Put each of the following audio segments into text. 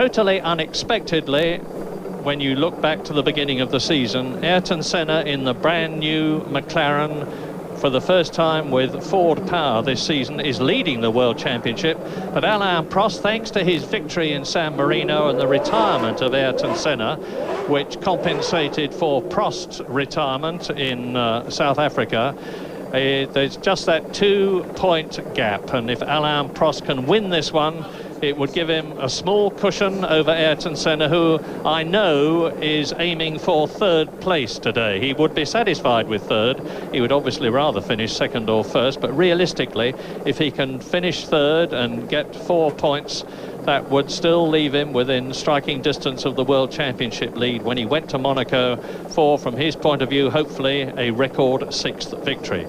totally unexpectedly, when you look back to the beginning of the season, Ayrton Senna in the brand new McLaren, for the first time with Ford power this season, is leading the World Championship. But Alain Prost, thanks to his victory in San Marino and the retirement of Ayrton Senna, which compensated for Prost's retirement in South Africa, there's just that 2-point gap. And if Alain Prost can win this one, it would give him a small cushion over Ayrton Senna, who I know is aiming for third place today. He would be satisfied with third. He would obviously rather finish second or first, but realistically, if he can finish third and get 4 points, that would still leave him within striking distance of the World Championship lead when he went to Monaco for, from his point of view, hopefully a record 6th victory.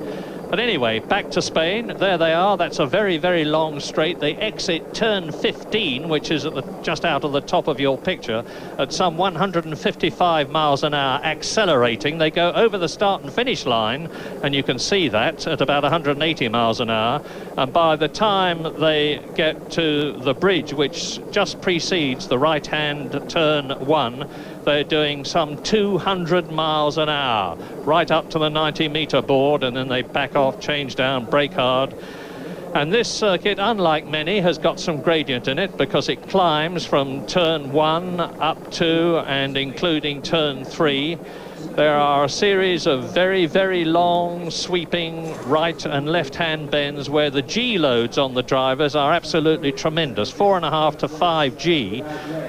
But anyway, back to Spain. There they are. That's a very, very long straight. They exit turn 15, which is at just out of the top of your picture, at some 155 miles an hour, accelerating. They go over the start and finish line, and you can see that at about 180 miles an hour. And by the time they get to the bridge, which just precedes the right-hand turn 1, they're doing some 200 miles an hour, right up to the 90-meter board, and then they back off, change down, brake hard. And this circuit, unlike many, has got some gradient in it because it climbs from turn 1 up to and including turn 3. There are a series of very, very long, sweeping right and left-hand bends where the G loads on the drivers are absolutely tremendous, 4.5 to 5 G,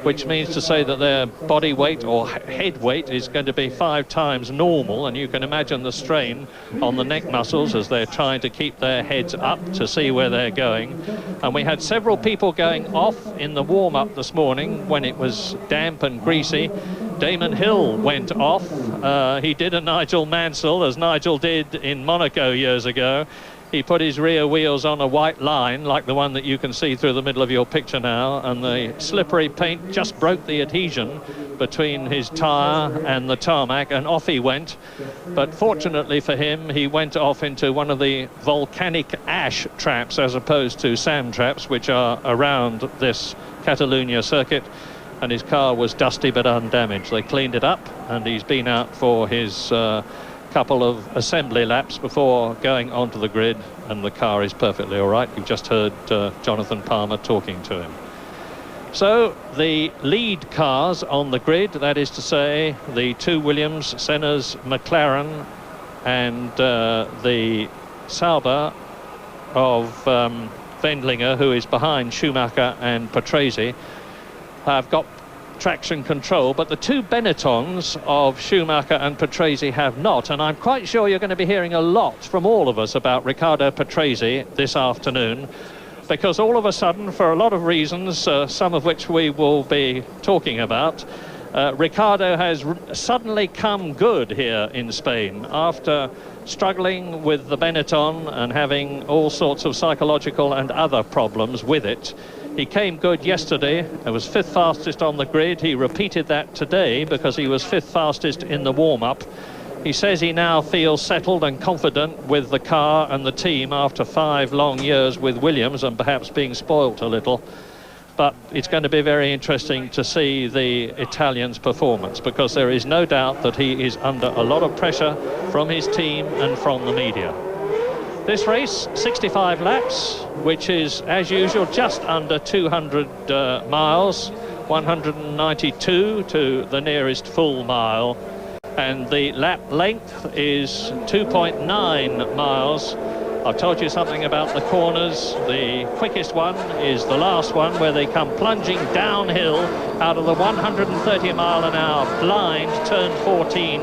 which means to say that their body weight or head weight is going to be 5 times normal, and you can imagine the strain on the neck muscles as they're trying to keep their heads up to see where they're going. And we had several people going off in the warm-up this morning when it was damp and greasy. Damon Hill went off. He did a Nigel Mansell, as Nigel did in Monaco years ago. He put his rear wheels on a white line, like the one that you can see through the middle of your picture now, and the slippery paint just broke the adhesion between his tyre and the tarmac, and off he went. But fortunately for him, he went off into one of the volcanic ash traps as opposed to sand traps, which are around this Catalunya circuit. And his car was dusty but undamaged. They cleaned it up, and he's been out for his couple of assembly laps before going onto the grid, and the car is perfectly all right. You've just heard Jonathan Palmer talking to him. So the lead cars on the grid, that is to say the 2 Williams, Senna's McLaren, and the Sauber of Wendlinger, who is behind Schumacher and Patrese, have got traction control, but the 2 Benettons of Schumacher and Patrese have not, and I'm quite sure you're going to be hearing a lot from all of us about Riccardo Patrese this afternoon, because all of a sudden, for a lot of reasons, some of which we will be talking about, Riccardo has suddenly come good here in Spain after struggling with the Benetton and having all sorts of psychological and other problems with it. He came good yesterday. It was 5th fastest on the grid. He repeated that today because he was 5th fastest in the warm-up. He says he now feels settled and confident with the car and the team after 5 long years with Williams and perhaps being spoilt a little. But it's going to be very interesting to see the Italian's performance, because there is no doubt that he is under a lot of pressure from his team and from the media. This race, 65 laps, which is, as usual, just under 200 miles, 192 to the nearest full mile. And the lap length is 2.9 miles. I've told you something about the corners. The quickest one is the last one, where they come plunging downhill out of the 130 mile an hour blind turn 14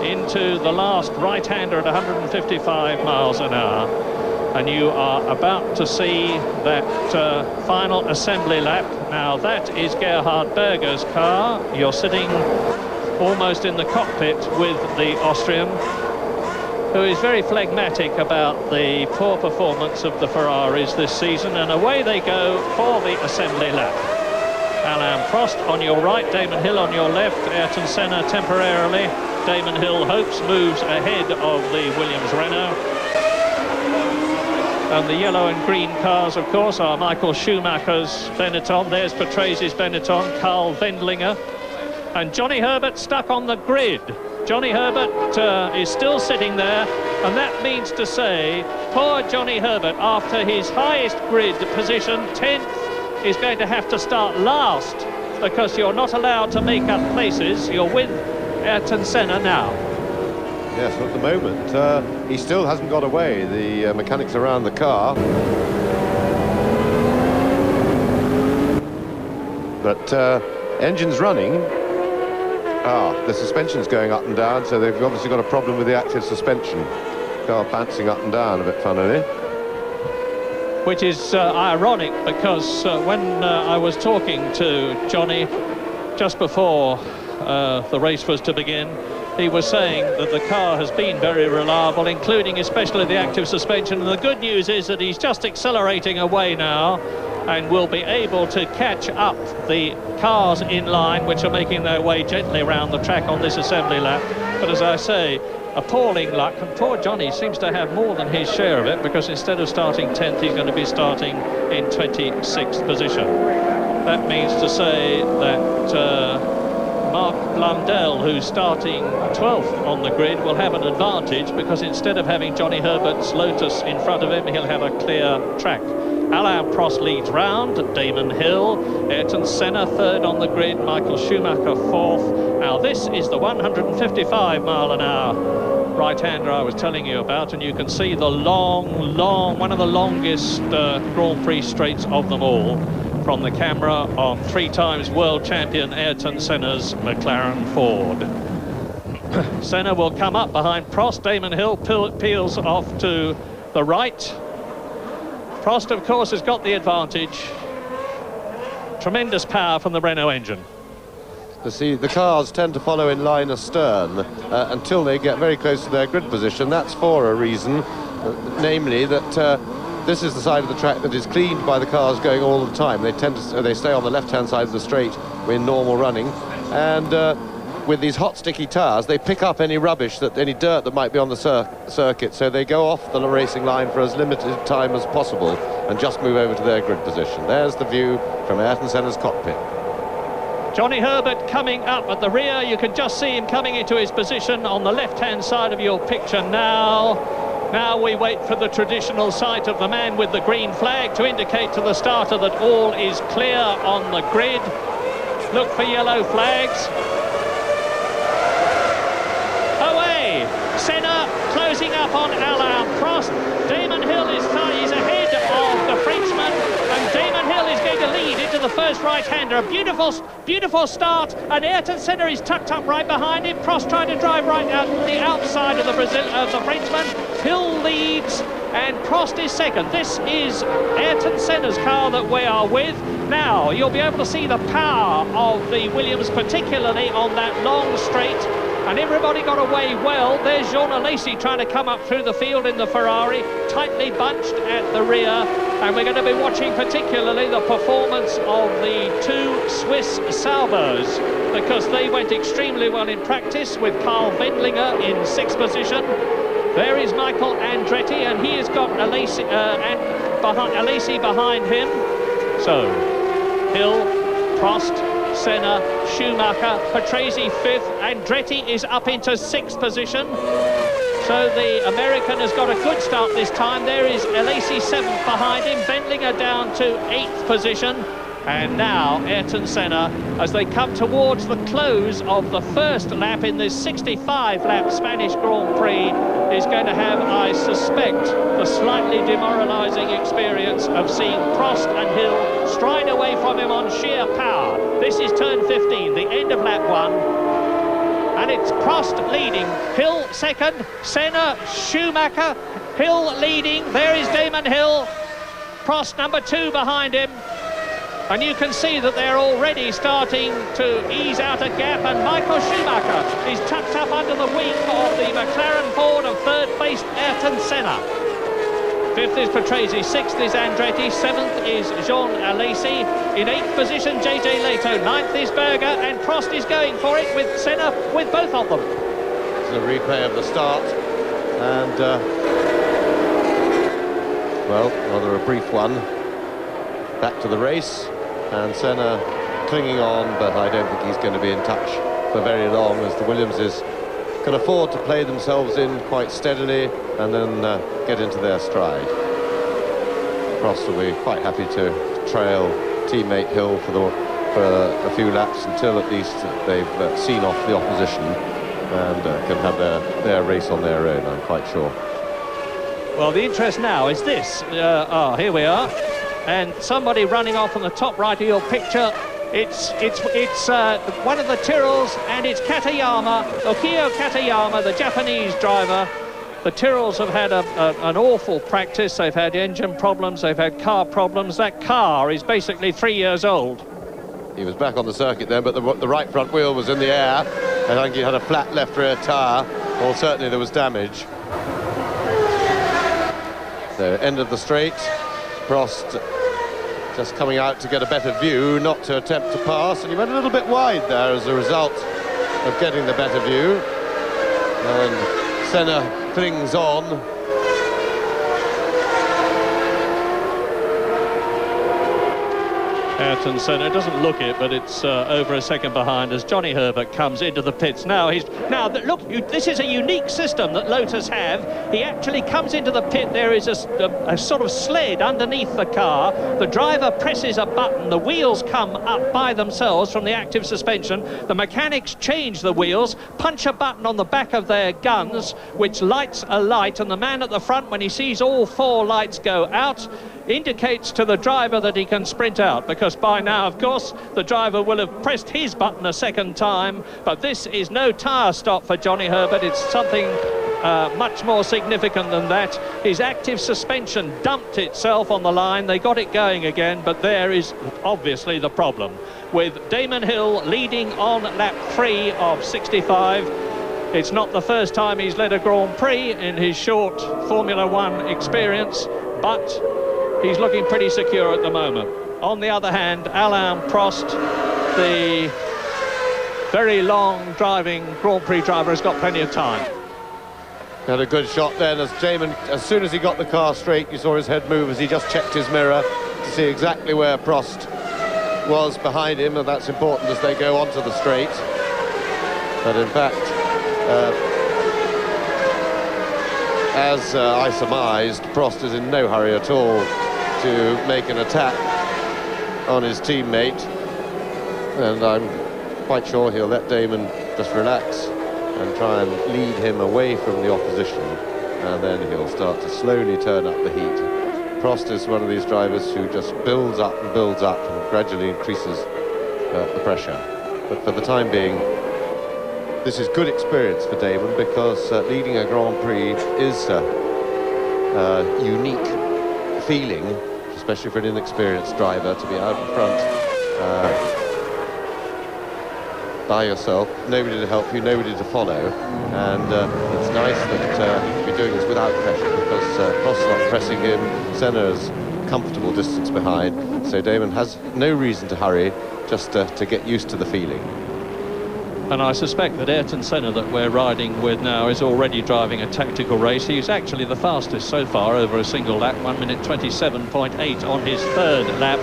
into the last right-hander at 155 miles an hour. And you are about to see that final assembly lap. Now that is Gerhard Berger's car. You're sitting almost in the cockpit with the Austrian, who is very phlegmatic about the poor performance of the Ferraris this season, and away they go for the assembly lap. Alain Prost on your right, Damon Hill on your left, Ayrton Senna temporarily. Damon Hill hopes moves ahead of the Williams Renault. And the yellow and green cars, of course, are Michael Schumacher's Benetton. There's Patrese Benetton, Carl Wendlinger. And Johnny Herbert stuck on the grid. Johnny Herbert is still sitting there, and that means to say, poor Johnny Herbert, after his highest grid position, 10th, is going to have to start last, because you're not allowed to make up places. You're with Ayrton Senna now. Yes, at the moment, he still hasn't got away. The mechanics around the car. But engine's running. The suspension's going up and down, so they've obviously got a problem with the active suspension. Car bouncing up and down a bit funnily. Which is ironic, because when I was talking to Johnny just before the race was to begin, he was saying that the car has been very reliable, including especially the active suspension. And the good news is that he's just accelerating away now and will be able to catch up the cars in line, which are making their way gently around the track on this assembly lap. But as I say, appalling luck, and poor Johnny seems to have more than his share of it, because instead of starting 10th, he's going to be starting in 26th position. That means to say that Mark Blundell, who's starting 12th on the grid, will have an advantage, because instead of having Johnny Herbert's Lotus in front of him, he'll have a clear track. Alain Prost leads round, Damon Hill, Ayrton Senna third on the grid, Michael Schumacher fourth. Now this is the 155 mile an hour right-hander I was telling you about, and you can see the long, one of the longest Grand Prix straights of them all from the camera on 3 times world champion Ayrton Senna's McLaren Ford. Senna will come up behind Prost. Damon Hill peels off to the right. Prost, of course, has got the advantage. Tremendous power from the Renault engine. The cars tend to follow in line astern until they get very close to their grid position. That's for a reason, namely that this is the side of the track that is cleaned by the cars going all the time. They stay on the left-hand side of the straight in normal running, and with these hot, sticky tires, they pick up any rubbish, any dirt that might be on the circuit, so they go off the racing line for as limited time as possible and just move over to their grid position. There's the view from Ayrton Senna's cockpit. Johnny Herbert coming up at the rear. You can just see him coming into his position on the left-hand side of your picture now. Now we wait for the traditional sight of the man with the green flag to indicate to the starter that all is clear on the grid. Look for yellow flags. Away! Senna closing up on Alain Prost. Damon Hill is ahead of the Frenchman, and Damon Hill is going to lead into the first right-hander. A beautiful start, and Ayrton Senna is tucked up right behind him. Prost trying to drive right out the outside of the Frenchman. Hill leads, and Prost is second. This is Ayrton Senna's car that we are with. Now, you'll be able to see the power of the Williams, particularly on that long straight. And everybody got away well. There's Jean Alesi trying to come up through the field in the Ferrari, tightly bunched at the rear. And we're going to be watching particularly the performance of the 2 Swiss Salvos, because they went extremely well in practice, with Carl Wendlinger in 6th position. There is Michael Andretti, and he has got Alesi behind him. So, Hill, Prost, Senna, Schumacher, Patrese 5th, Andretti is up into 6th position. So the American has got a good start this time. There is Alesi 7th behind him, Wendlinger down to 8th position. And now Ayrton Senna, as they come towards the close of the first lap in this 65-lap Spanish Grand Prix, is going to have, I suspect, the slightly demoralising experience of seeing Prost and Hill stride away from him on sheer power. This is turn 15, the end of lap 1. And it's Prost leading, Hill second, Senna, Schumacher, Hill leading. There is Damon Hill, Prost number 2 behind him. And you can see that they're already starting to ease out a gap, and Michael Schumacher is tucked up under the wing of the McLaren Ford of third-placed Ayrton Senna. 5th is Patrese, 6th is Andretti, 7th is Jean Alesi. In 8th position, JJ Leto, 9th is Berger, and Prost is going for it with Senna, with both of them. It's a replay of the start, and Well, rather a brief one. Back to the race, and Senna clinging on, but I don't think he's going to be in touch for very long, as the Williamses can afford to play themselves in quite steadily and then get into their stride. Prost will be quite happy to trail teammate Hill for a few laps until at least they've seen off the opposition and can have their race on their own, I'm quite sure. Well, the interest now is this. Here we are. And somebody running off on the top right of your picture. It's one of the Tyrrells, and it's Katayama, Okio Katayama, the Japanese driver. The Tyrrells have had an awful practice. They've had engine problems, they've had car problems. That car is basically 3 years old. He was back on the circuit then, but the right front wheel was in the air, and I think he had a flat left rear tyre, or certainly there was damage. So, end of the straight. Prost just coming out to get a better view, not to attempt to pass, and he went a little bit wide there as a result of getting the better view. And Senna clings on. Ayrton Senna doesn't look it, but it's over a second behind as Johnny Herbert comes into the pits. Now look, this is a unique system that Lotus have. He actually comes into the pit. There is a sort of sled underneath the car. The driver presses a button. The wheels come up by themselves from the active suspension. The mechanics change the wheels, punch a button on the back of their guns, which lights a light, and the man at the front, when he sees all four lights go out, indicates to the driver that he can sprint out, because by now, of course, the driver will have pressed his button a second time. But this is no tyre stop for Johnny Herbert. It's something much more significant than that. His active suspension dumped itself on the line. They got it going again, but there is obviously the problem. With Damon Hill leading on lap 3 of 65. It's not the first time he's led a Grand Prix in his short Formula One experience, but he's looking pretty secure at the moment. On the other hand, Alain Prost, the very long driving Grand Prix driver, has got plenty of time. Had a good shot then as Damon, as soon as he got the car straight, you saw his head move as he just checked his mirror to see exactly where Prost was behind him, and that's important as they go onto the straight. But in fact, as I surmised, Prost is in no hurry at all to make an attack on his teammate, and I'm quite sure he'll let Damon just relax and try and lead him away from the opposition, and then he'll start to slowly turn up the heat. Prost is one of these drivers who just builds up and gradually increases the pressure. But for the time being, this is good experience for Damon, because leading a Grand Prix is a unique feeling, especially for an inexperienced driver, to be out in front by yourself, nobody to help you, nobody to follow, and it's nice that he can be doing this without pressure, because Prost's not pressing him, Senna's comfortable distance behind, so Damon has no reason to hurry, just to get used to the feeling. And I suspect that Ayrton Senna, that we're riding with now, is already driving a tactical race. He's actually the fastest so far over a single lap, 1 minute 27.8 on his third lap.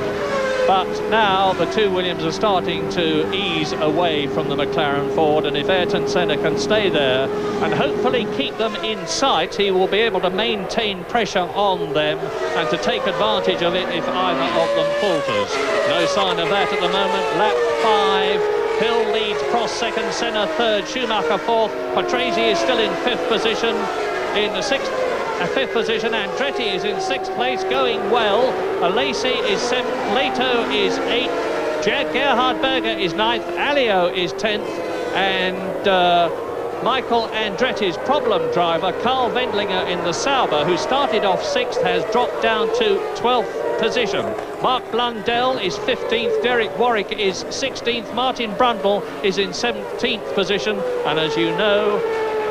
But now the two Williams are starting to ease away from the McLaren Ford, and if Ayrton Senna can stay there and hopefully keep them in sight, he will be able to maintain pressure on them and to take advantage of it if either of them falters. No sign of that at the moment. Lap 5. Hill leads, Prost second, Senna third, Schumacher fourth. Patrese is still in fifth position. In the fifth position, Andretti is in sixth place, going well. Alesi is seventh, Leto is eighth, Gerhard Berger is ninth, Alio is 10th, and Michael Andretti's problem driver, Carl Wendlinger in the Sauber, who started off sixth, has dropped down to 12th position. Mark Blundell is 15th, Derek Warwick is 16th, Martin Brundle is in 17th position, and as you know,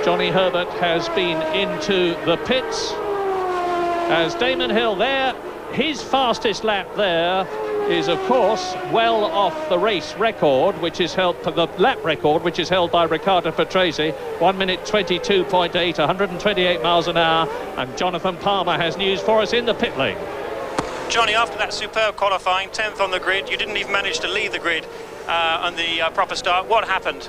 Johnny Herbert has been into the pits as Damon Hill there, his fastest lap there is, of course, well off the race record, which is held, the lap record, which is held by Riccardo Patrese, 1 minute 22.8, 128 miles an hour. And Jonathan Palmer has news for us in the pit lane. Johnny, after that superb qualifying, 10th on the grid, you didn't even manage to leave the grid on the proper start. What happened?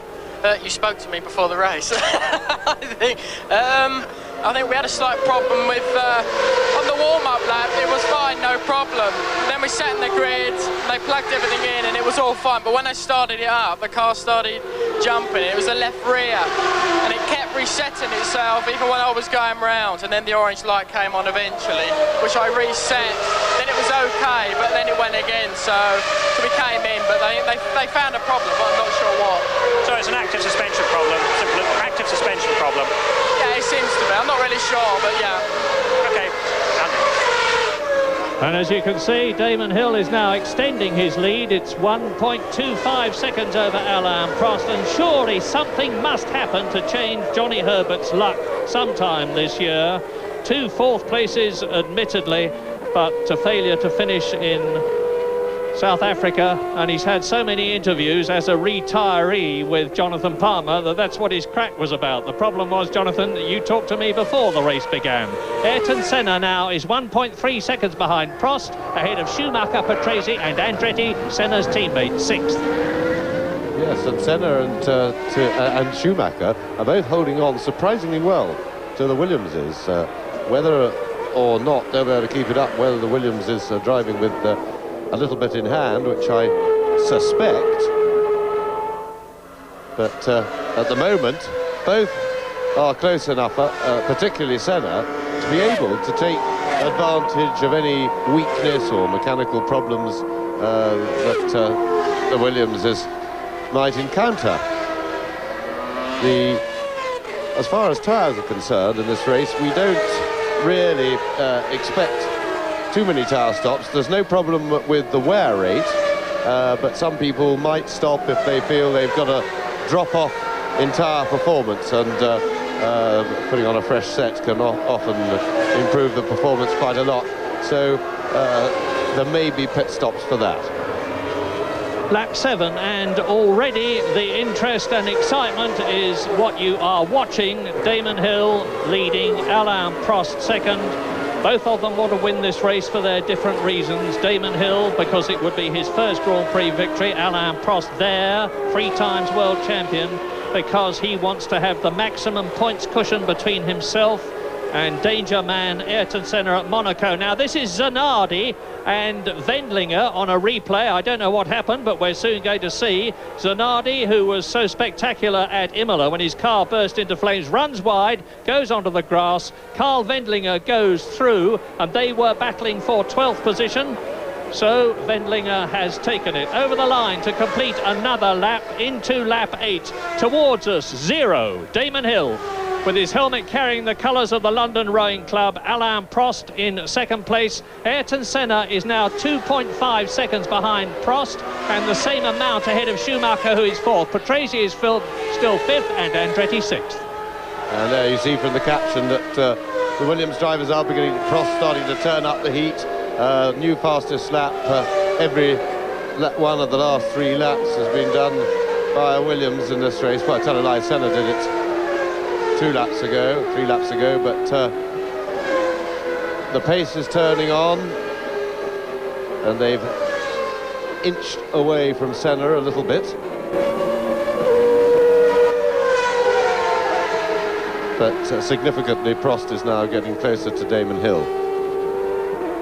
You spoke to me before the race. I think we had a slight problem with on the warm-up lap. It was fine, no problem. Then we sat in the grid, they plugged everything in, and it was all fine. But when they started it up, the car started jumping. It was a left rear, and it kept resetting itself even when I was going round. And then the orange light came on eventually, which I reset. Then it was okay, but then it went again. So we came in, but they found a problem, but I'm not sure what. So it's an active suspension problem, simple active suspension problem. Yeah, it seems to be. I'm not really sure, but yeah. Okay. And as you can see, Damon Hill is now extending his lead. It's 1.25 seconds over Alain Prost, and surely something must happen to change Johnny Herbert's luck sometime this year. 2 fourth places, admittedly, but a failure to finish in South Africa, and he's had so many interviews as a retiree with Jonathan Palmer that's what his crack was about. The problem was, Jonathan, that you talked to me before the race began. Ayrton Senna now is 1.3 seconds behind Prost, ahead of Schumacher, Patrese and Andretti, Senna's teammate, 6th. Yes, and Senna and Schumacher are both holding on surprisingly well to the Williamses. Whether or not they'll be able to keep it up, whether the Williams is driving with a little bit in hand, which I suspect, but at the moment both are close enough, particularly Senna, to be able to take advantage of any weakness or mechanical problems that the Williamses might encounter. As far as tyres are concerned in this race, we don't really expect too many tyre stops. There's no problem with the wear rate, but some people might stop if they feel they've got a drop off in tyre performance, and putting on a fresh set can often improve the performance quite a lot. So there may be pit stops for that. Lap 7, and already the interest and excitement is what you are watching. Damon Hill leading, Alain Prost second. Both of them want to win this race for their different reasons. Damon Hill, because it would be his first Grand Prix victory. Alain Prost there, 3 times world champion, because he wants to have the maximum points cushion between himself and danger man Ayrton Senna at Monaco. Now this is Zanardi and Wendlinger on a replay. I don't know what happened, but we're soon going to see. Zanardi, who was so spectacular at Imola when his car burst into flames, runs wide, goes onto the grass. Carl Wendlinger goes through, and they were battling for 12th position. So Wendlinger has taken it over the line to complete another lap into lap 8. Towards us, 0, Damon Hill, with his helmet carrying the colours of the London Rowing Club. Alain Prost in second place. Ayrton Senna is now 2.5 seconds behind Prost, and the same amount ahead of Schumacher, who is 4th. Patrese is still 5th, and Andretti 6th. And there you see from the caption that the Williams drivers are beginning, Prost starting to turn up the heat. New fastest lap. Every one of the last 3 laps has been done by a Williams in this race. Well, I tell a lie, Senna did it 3 laps ago, but the pace is turning on, and they've inched away from Senna a little bit. But significantly, Prost is now getting closer to Damon Hill.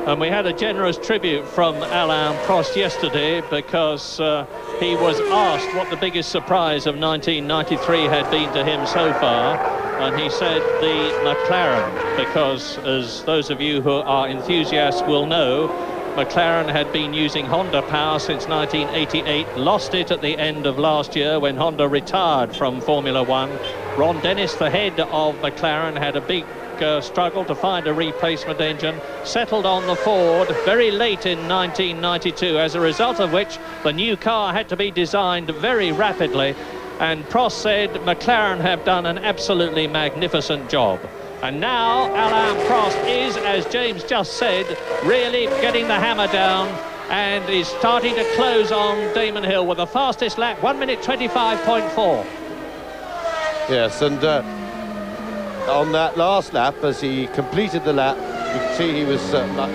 And we had a generous tribute from Alain Prost yesterday, because he was asked what the biggest surprise of 1993 had been to him so far, and he said the McLaren, because as those of you who are enthusiasts will know, McLaren had been using Honda power since 1988, lost it at the end of last year when Honda retired from Formula One. Ron Dennis, the head of McLaren, had a big struggle to find a replacement engine, settled on the Ford very late in 1992, as a result of which the new car had to be designed very rapidly, and Prost said McLaren have done an absolutely magnificent job. And now Alain Prost is, as James just said, really getting the hammer down and is starting to close on Damon Hill with the fastest lap, 1 minute 25.4. Yes, and on that last lap, as he completed the lap, you can see he was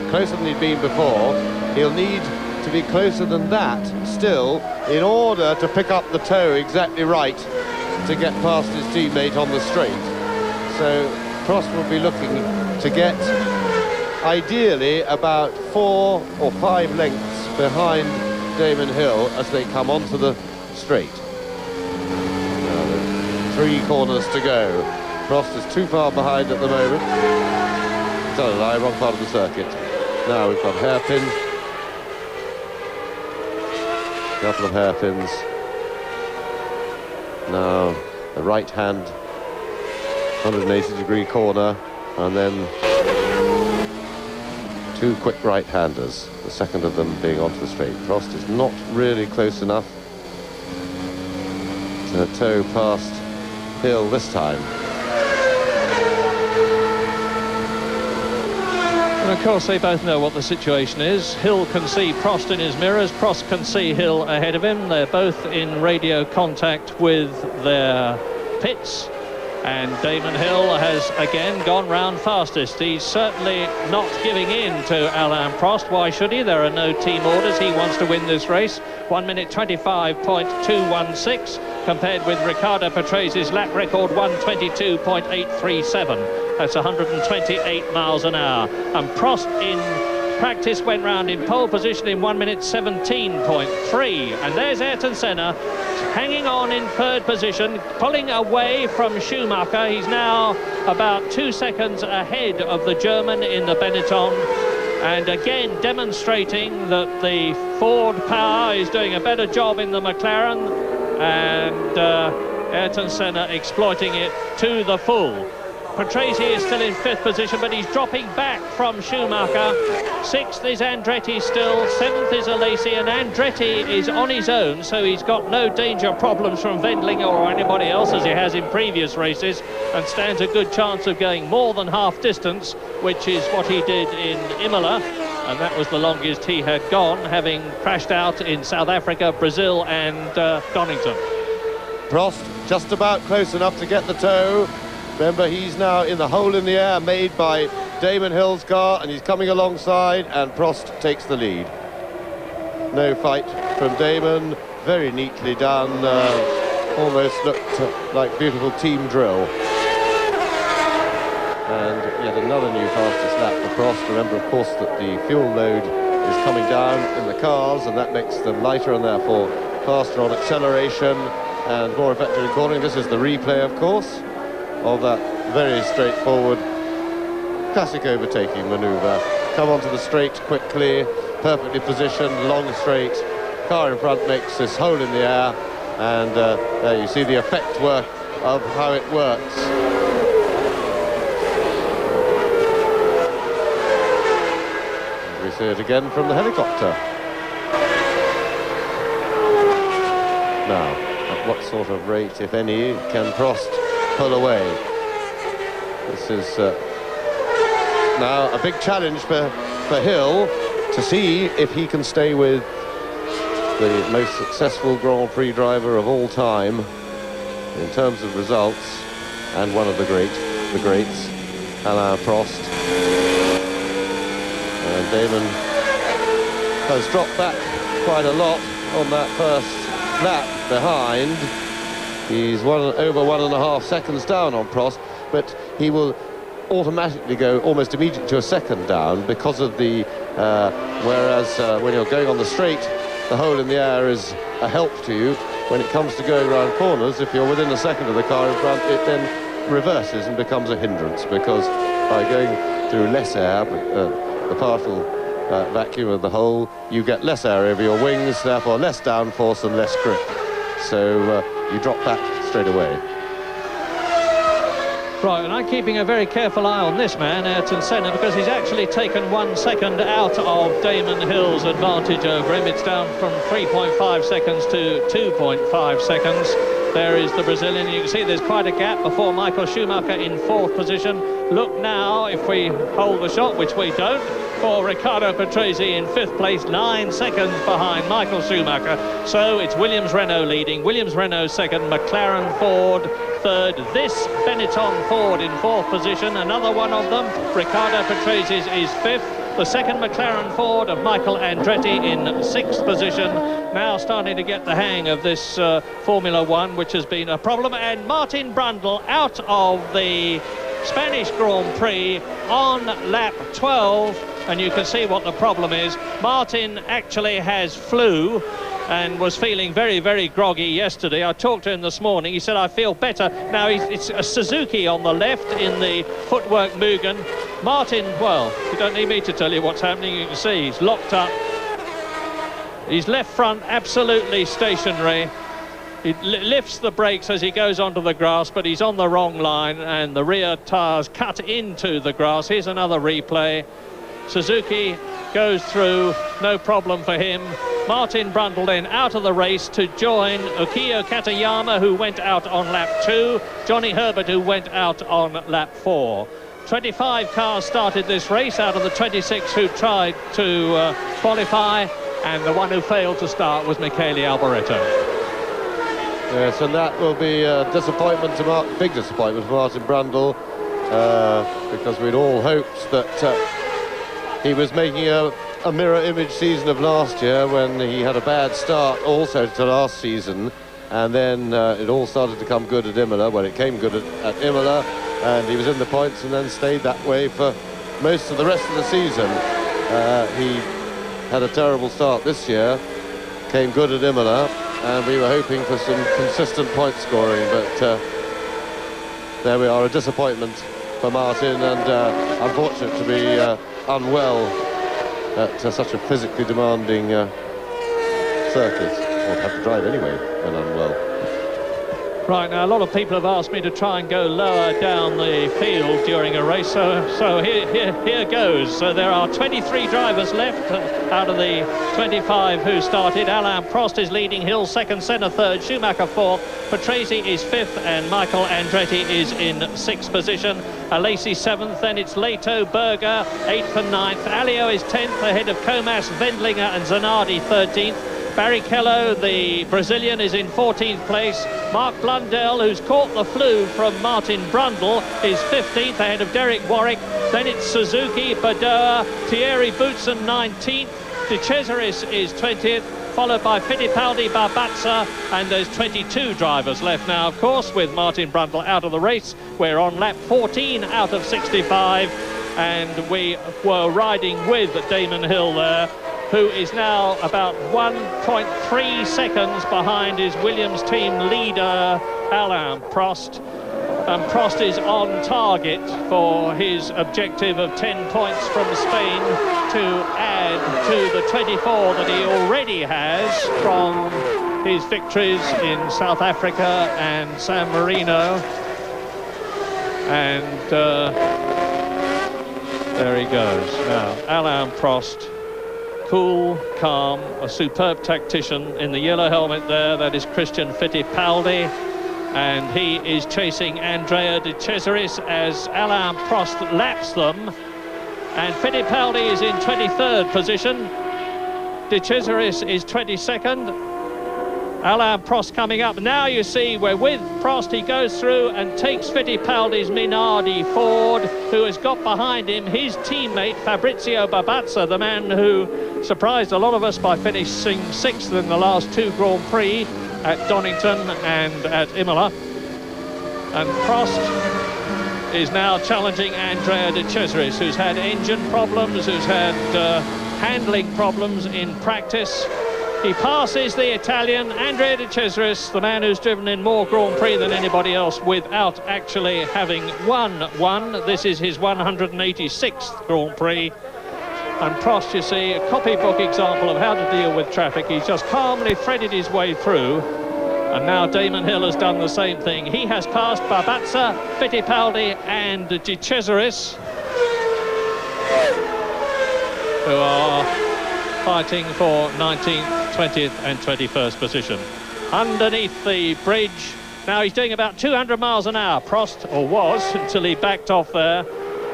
closer than he'd been before. He'll need to be closer than that still in order to pick up the toe exactly right to get past his teammate on the straight. So Prost will be looking to get ideally about 4 or 5 lengths behind Damon Hill as they come onto the straight. Now, there's 3 corners to go. Prost is too far behind at the moment. Sorry, wrong part of the circuit. Now we've got hairpin. Couple of hairpins. Now the right hand 180-degree corner, and then 2 quick right-handers, the second of them being onto the straight. Prost is not really close enough to tow past Hill this time. And of course they both know what the situation is. Hill can see Prost in his mirrors, Prost can see Hill ahead of him. They're both in radio contact with their pits, and Damon Hill has again gone round fastest. He's certainly not giving in to Alain Prost. Why should he? There are no team orders. He wants to win this race. 1 minute 25.216 compared with Riccardo Patrese's lap record 122.837. That's 128 miles an hour. And Prost in practice went round in pole position in 1 minute 17.3. And there's Ayrton Senna hanging on in 3rd position, pulling away from Schumacher. He's now about 2 seconds ahead of the German in the Benetton. And again demonstrating that the Ford Power is doing a better job in the McLaren, and Ayrton Senna exploiting it to the full. Patrese is still in 5th position, but he's dropping back from Schumacher. 6th is Andretti still, 7th is Alesi, and Andretti is on his own, so he's got no danger problems from Wendling or anybody else as he has in previous races, and stands a good chance of going more than half distance, which is what he did in Imola, and that was the longest he had gone, having crashed out in South Africa, Brazil and Donington. Prost just about close enough to get the tow. Remember, he's now in the hole in the air made by Damon Hill's car, and he's coming alongside, and Prost takes the lead. No fight from Damon, very neatly done, almost looked like beautiful team drill. And yet another new fastest lap for Prost. Remember, of course, that the fuel load is coming down in the cars, and that makes them lighter and therefore faster on acceleration and more effective in cornering. This is the replay, of course, of that very straightforward classic overtaking manoeuvre. Come onto the straight quickly, perfectly positioned, long straight. Car in front makes this hole in the air, and there you see the effect work of how it works. And we see it again from the helicopter. Now, at what sort of rate, if any, can Prost pull away? This is now a big challenge for Hill to see if he can stay with the most successful Grand Prix driver of all time in terms of results, and one of the greats, Alain Prost. And Damon has dropped back quite a lot on that first lap behind. He's over 1.5 seconds down on Prost, but he will automatically go almost immediately to a second down because of the whereas when you're going on the straight, the hole in the air is a help to you. When it comes to going around corners, if you're within a second of the car in front, it then reverses and becomes a hindrance, because by going through less air, the partial vacuum of the hole, you get less air over your wings, therefore less downforce and less grip. So you drop back straight away. Right, and I'm keeping a very careful eye on this man, Ayrton Senna, because he's actually taken 1 second out of Damon Hill's advantage over him. It's down from 3.5 seconds to 2.5 seconds. There is the Brazilian. You can see there's quite a gap before Michael Schumacher in 4th position. Look now, if we hold the shot, which we don't, for Riccardo Patrese in 5th place, 9 seconds behind Michael Schumacher. So it's Williams-Renault leading, Williams-Renault 2nd, McLaren-Ford 3rd, this Benetton Ford in 4th position, another one of them, Riccardo Patrese is 5th. The 2nd McLaren Ford of Michael Andretti in 6th position. Now starting to get the hang of this Formula One, which has been a problem. And Martin Brundle out of the Spanish Grand Prix on lap 12. And you can see what the problem is. Martin actually has flu and was feeling very, very groggy yesterday. I talked to him this morning. He said, I feel better. Now, it's a Suzuki on the left in the footwork Mugen. Martin, well, you don't need me to tell you what's happening. You can see he's locked up. His left front absolutely stationary. He lifts the brakes as he goes onto the grass, but he's on the wrong line, and the rear tyres cut into the grass. Here's another replay. Suzuki goes through, no problem for him. Martin Brundle then out of the race to join Ukiyo Katayama, who went out on lap 2, Johnny Herbert, who went out on lap 4. 25 cars started this race out of the 26 who tried to qualify, and the one who failed to start was Michele Alboreto. Yes, and that will be a disappointment to big disappointment for Martin Brundle, because we'd all hoped that he was making a mirror image season of last year, when he had a bad start also to last season, and then it all started to come good at Imola. Well, it came good at Imola, and he was in the points and then stayed that way for most of the rest of the season. He had a terrible start this year, came good at Imola, and we were hoping for some consistent point scoring, but there we are, a disappointment for Martin, and unfortunate to be unwell at such a physically demanding circuit. Or have to drive anyway when unwell. Right, now a lot of people have asked me to try and go lower down the field during a race, so here goes. So there are 23 drivers left out of the 25 who started. Alain Prost is leading, Hill second, Senna third, Schumacher fourth, Patrese is fifth, and Michael Andretti is in 6th position. Alesi 7th, then it's Leto, Berger 8th and 9th. Alio is 10th ahead of Comas, Wendlinger and Zanardi 13th. Barrichello, the Brazilian, is in 14th place. Mark Blundell, who's caught the flu from Martin Brundle, is 15th ahead of Derek Warwick. Then it's Suzuki, Badoa, Thierry Boutsen 19th. De Cesaris is 20th, followed by Fittipaldi, Barbazza, and there's 22 drivers left now, of course, with Martin Brundle out of the race. We're on lap 14 out of 65, and we were riding with Damon Hill there, who is now about 1.3 seconds behind his Williams team leader, Alain Prost. And Prost is on target for his objective of 10 points from Spain to add to the 24 that he already has from his victories in South Africa and San Marino. And there he goes. Now, Alain Prost, cool, calm, a superb tactician in the yellow helmet there. That is Christian Fittipaldi, and he is chasing Andrea De Cesaris as Alain Prost laps them, and Fittipaldi is in 23rd position. De Cesaris is 22nd. Alain Prost coming up. Now you see we're with Prost. He goes through and takes Fittipaldi's Minardi Ford, who has got behind him his teammate Fabrizio Barbazza, the man who surprised a lot of us by finishing 6th in the last 2 Grand Prix at Donington and at Imola. And Prost is now challenging Andrea De Cesaris, who's had engine problems, who's had handling problems in practice. He passes the Italian, Andrea De Cesaris, the man who's driven in more Grand Prix than anybody else without actually having won one. This is his 186th Grand Prix. And Prost, you see, a copybook example of how to deal with traffic. He's just calmly threaded his way through. And now Damon Hill has done the same thing. He has passed Barbazza, Fittipaldi and De Cesaris, who are fighting for 19th, 20th and 21st position. Underneath the bridge, now he's doing about 200 miles an hour, Prost, or was, until he backed off there.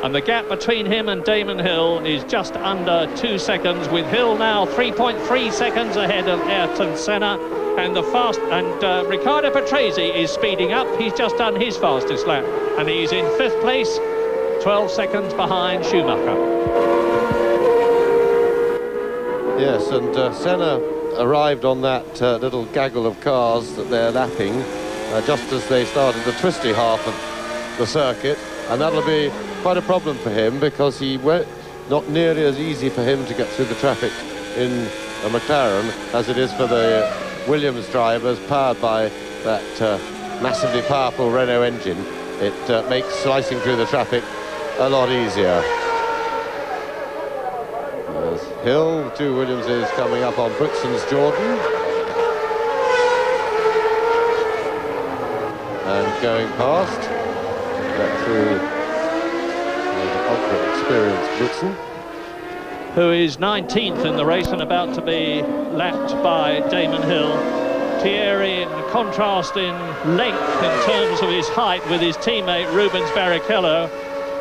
And the gap between him and Damon Hill is just under 2 seconds, with Hill now 3.3 seconds ahead of Ayrton Senna. And Riccardo Patrese is speeding up. He's just done his fastest lap, and he's in 5th place, 12 seconds behind Schumacher. Yes, and Senna arrived on that little gaggle of cars that they're lapping just as they started the twisty half of the circuit, and that'll be quite a problem for him, because not nearly as easy for him to get through the traffic in a McLaren as it is for the Williams drivers powered by that massively powerful Renault engine. It makes slicing through the traffic a lot easier. There's Hill, 2 Williamses coming up on Brookson's Jordan. And going past, get through ultra-experienced Brookson, who is 19th in the race and about to be lapped by Damon Hill. Thierry, in contrast in length in terms of his height with his teammate Rubens Barrichello,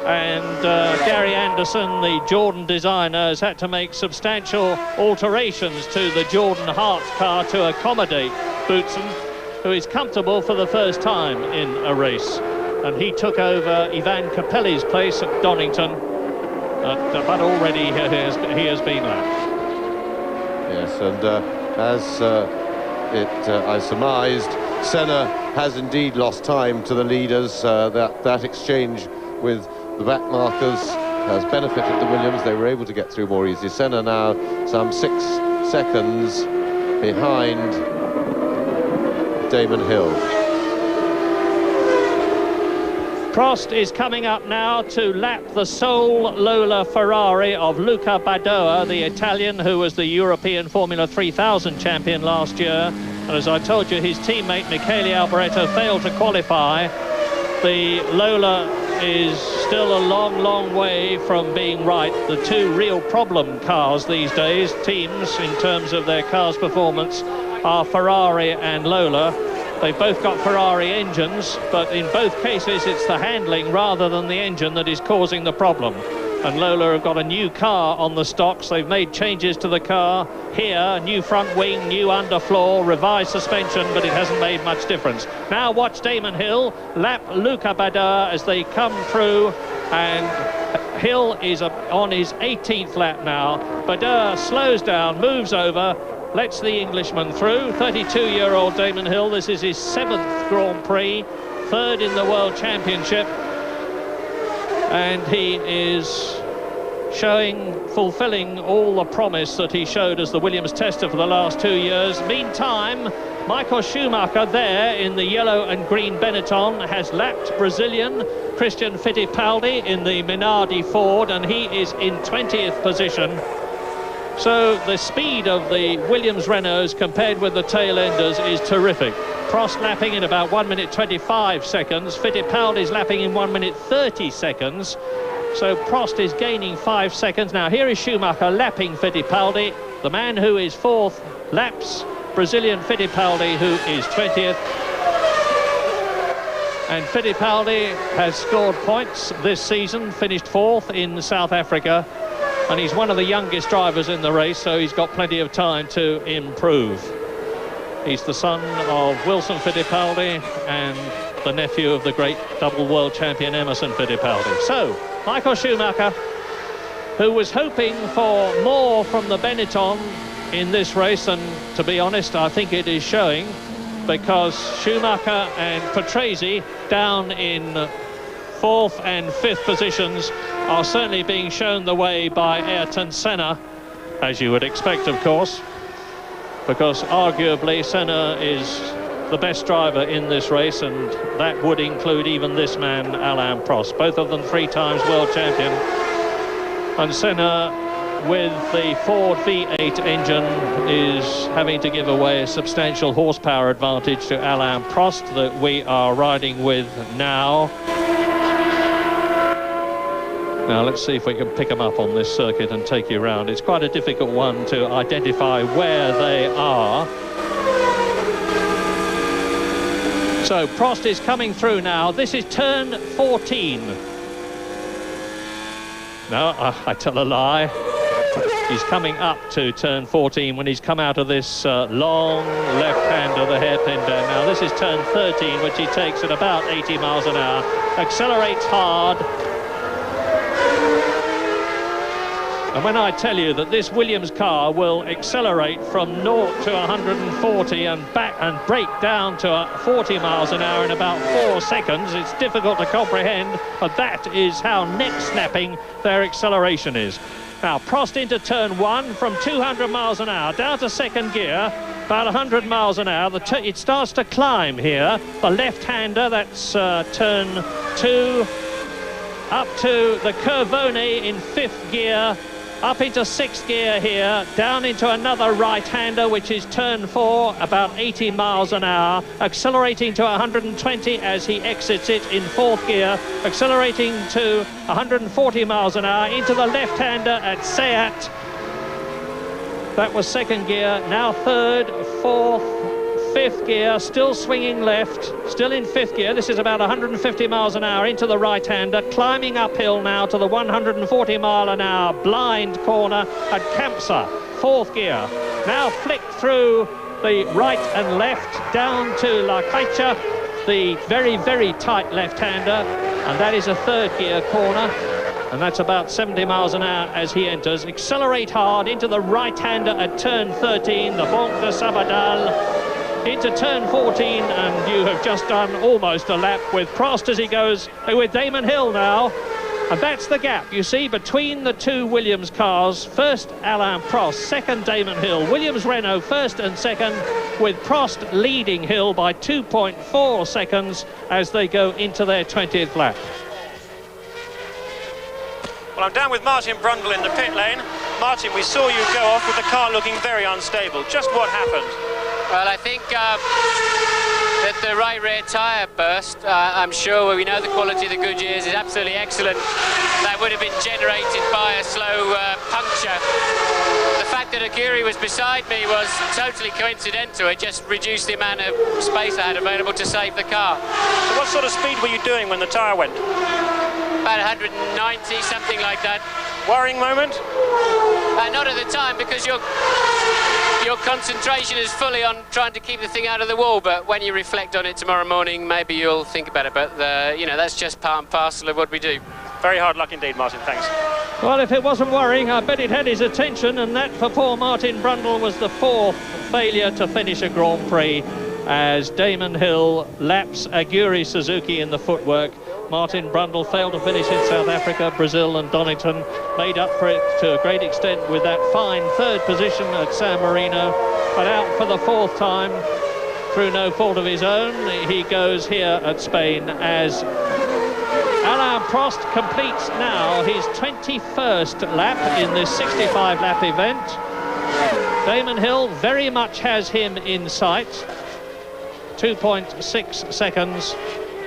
and Gary Anderson, the Jordan designer, has had to make substantial alterations to the Jordan Hart car to accommodate Boutsen, who is comfortable for the first time in a race. And he took over Ivan Capelli's place at Donington, but already he has been lapped. Yes, and I surmised, Senna has indeed lost time to the leaders. That exchange with the back markers has benefited the Williams. They were able to get through more easily. Senna now some 6 seconds behind Damon Hill. Prost is coming up now to lap the sole Lola Ferrari of Luca Badoa, the Italian who was the European Formula 3000 champion last year. And as I told you, his teammate Michele Alboreto failed to qualify. The Lola is still a long, long way from being right. The 2 real problem cars these days, teams in terms of their car's performance, are Ferrari and Lola. They've both got Ferrari engines, but in both cases it's the handling rather than the engine that is causing the problem. And Lola have got a new car on the stocks. They've made changes to the car here, new front wing, new underfloor, revised suspension, but it hasn't made much difference. Now watch Damon Hill lap Luca Badoa as they come through, and Hill is on his 18th lap now. Badoa slows down, moves over, lets the Englishman through. 32-year-old Damon Hill, this is his 7th Grand Prix, 3rd in the World Championship, and he is fulfilling all the promise that he showed as the Williams tester for the last 2 years. Meantime, Michael Schumacher there in the yellow and green Benetton has lapped Brazilian Christian Fittipaldi in the Minardi Ford, and he is in 20th position. So the speed of the Williams Renaults compared with the tail enders is terrific. Prost lapping in about 1 minute 25 seconds. Fittipaldi's lapping in 1 minute 30 seconds. So Prost is gaining 5 seconds. Now here is Schumacher lapping Fittipaldi. The man who is 4th laps Brazilian Fittipaldi, who is 20th. And Fittipaldi has scored points this season, finished 4th in South Africa. And he's one of the youngest drivers in the race, so he's got plenty of time to improve. He's the son of Wilson Fittipaldi and the nephew of the great double world champion Emerson Fittipaldi. So, Michael Schumacher, who was hoping for more from the Benetton in this race, and to be honest, I think it is showing, because Schumacher and Patrese down in 4th and 5th positions are certainly being shown the way by Ayrton Senna, as you would expect, of course, because arguably Senna is the best driver in this race, and that would include even this man, Alain Prost. Both of them 3 times world champion. And Senna, with the Ford V8 engine, is having to give away a substantial horsepower advantage to Alain Prost that we are riding with now. Now let's see if we can pick them up on this circuit and take you around. It's quite a difficult one to identify where they are. So Prost is coming through now. This is turn 14. No, I tell a lie. He's coming up to turn 14 when he's come out of this long left-hand of the hairpin bend. Now, this is turn 13, which he takes at about 80 miles an hour. Accelerates hard. And when I tell you that this Williams car will accelerate from 0 to 140 and back and break down to 40 miles an hour in about 4 seconds, it's difficult to comprehend, but that is how neck-snapping their acceleration is. Now, Prost into turn 1 from 200 miles an hour down to second gear, about 100 miles an hour. It starts to climb here. The left-hander, that's turn 2, up to the Curvone in 5th gear, up into 6th gear here, down into another right-hander, which is turn 4, about 80 miles an hour, accelerating to 120 as he exits it in 4th gear, accelerating to 140 miles an hour into the left-hander at Seat. That was 2nd gear, now 3rd, 4th, 5th gear, still swinging left, still in 5th gear. This is about 150 miles an hour into the right-hander, climbing uphill now to the 140 mile an hour blind corner at Campsa, 4th gear. Now flicked through the right and left down to La Caixa, the very, very tight left-hander, and that is a 3rd gear corner. And that's about 70 miles an hour as he enters. Accelerate hard into the right-hander at turn 13, the Banque de Sabadell. Into turn 14, and you have just done almost a lap with Prost as he goes with Damon Hill now. And that's the gap, you see, between the two Williams cars. First, Alain Prost, second, Damon Hill. Williams-Renault first and second, with Prost leading Hill by 2.4 seconds as they go into their 20th lap. Well, I'm down with Martin Brundle in the pit lane. Martin, we saw you go off with the car looking very unstable. Just what happened? Well, I think that the right rear tyre burst. I'm sure we know the quality of the Goodyears is absolutely excellent. That would have been generated by a slow puncture. The fact that Aguirre was beside me was totally coincidental. It just reduced the amount of space I had available to save the car. So what sort of speed were you doing when the tyre went? About 190, something like that. Worrying moment? Not at the time, because your concentration is fully on trying to keep the thing out of the wall, but when you reflect on it tomorrow morning, maybe you'll think about it. But you know, that's just part and parcel of what we do. Very hard luck indeed, Martin. Thanks. Well, if it wasn't worrying, I bet it had his attention, and that for poor Martin Brundle was the 4th failure to finish a Grand Prix as Damon Hill laps Aguirre Suzuki in the footwork. Martin Brundle failed to finish in South Africa, Brazil and Donington, made up for it to a great extent with that fine 3rd position at San Marino, but out for the 4th time through no fault of his own. He goes here at Spain as Alain Prost completes now his 21st lap in this 65 lap event. Damon Hill very much has him in sight, 2.6 seconds.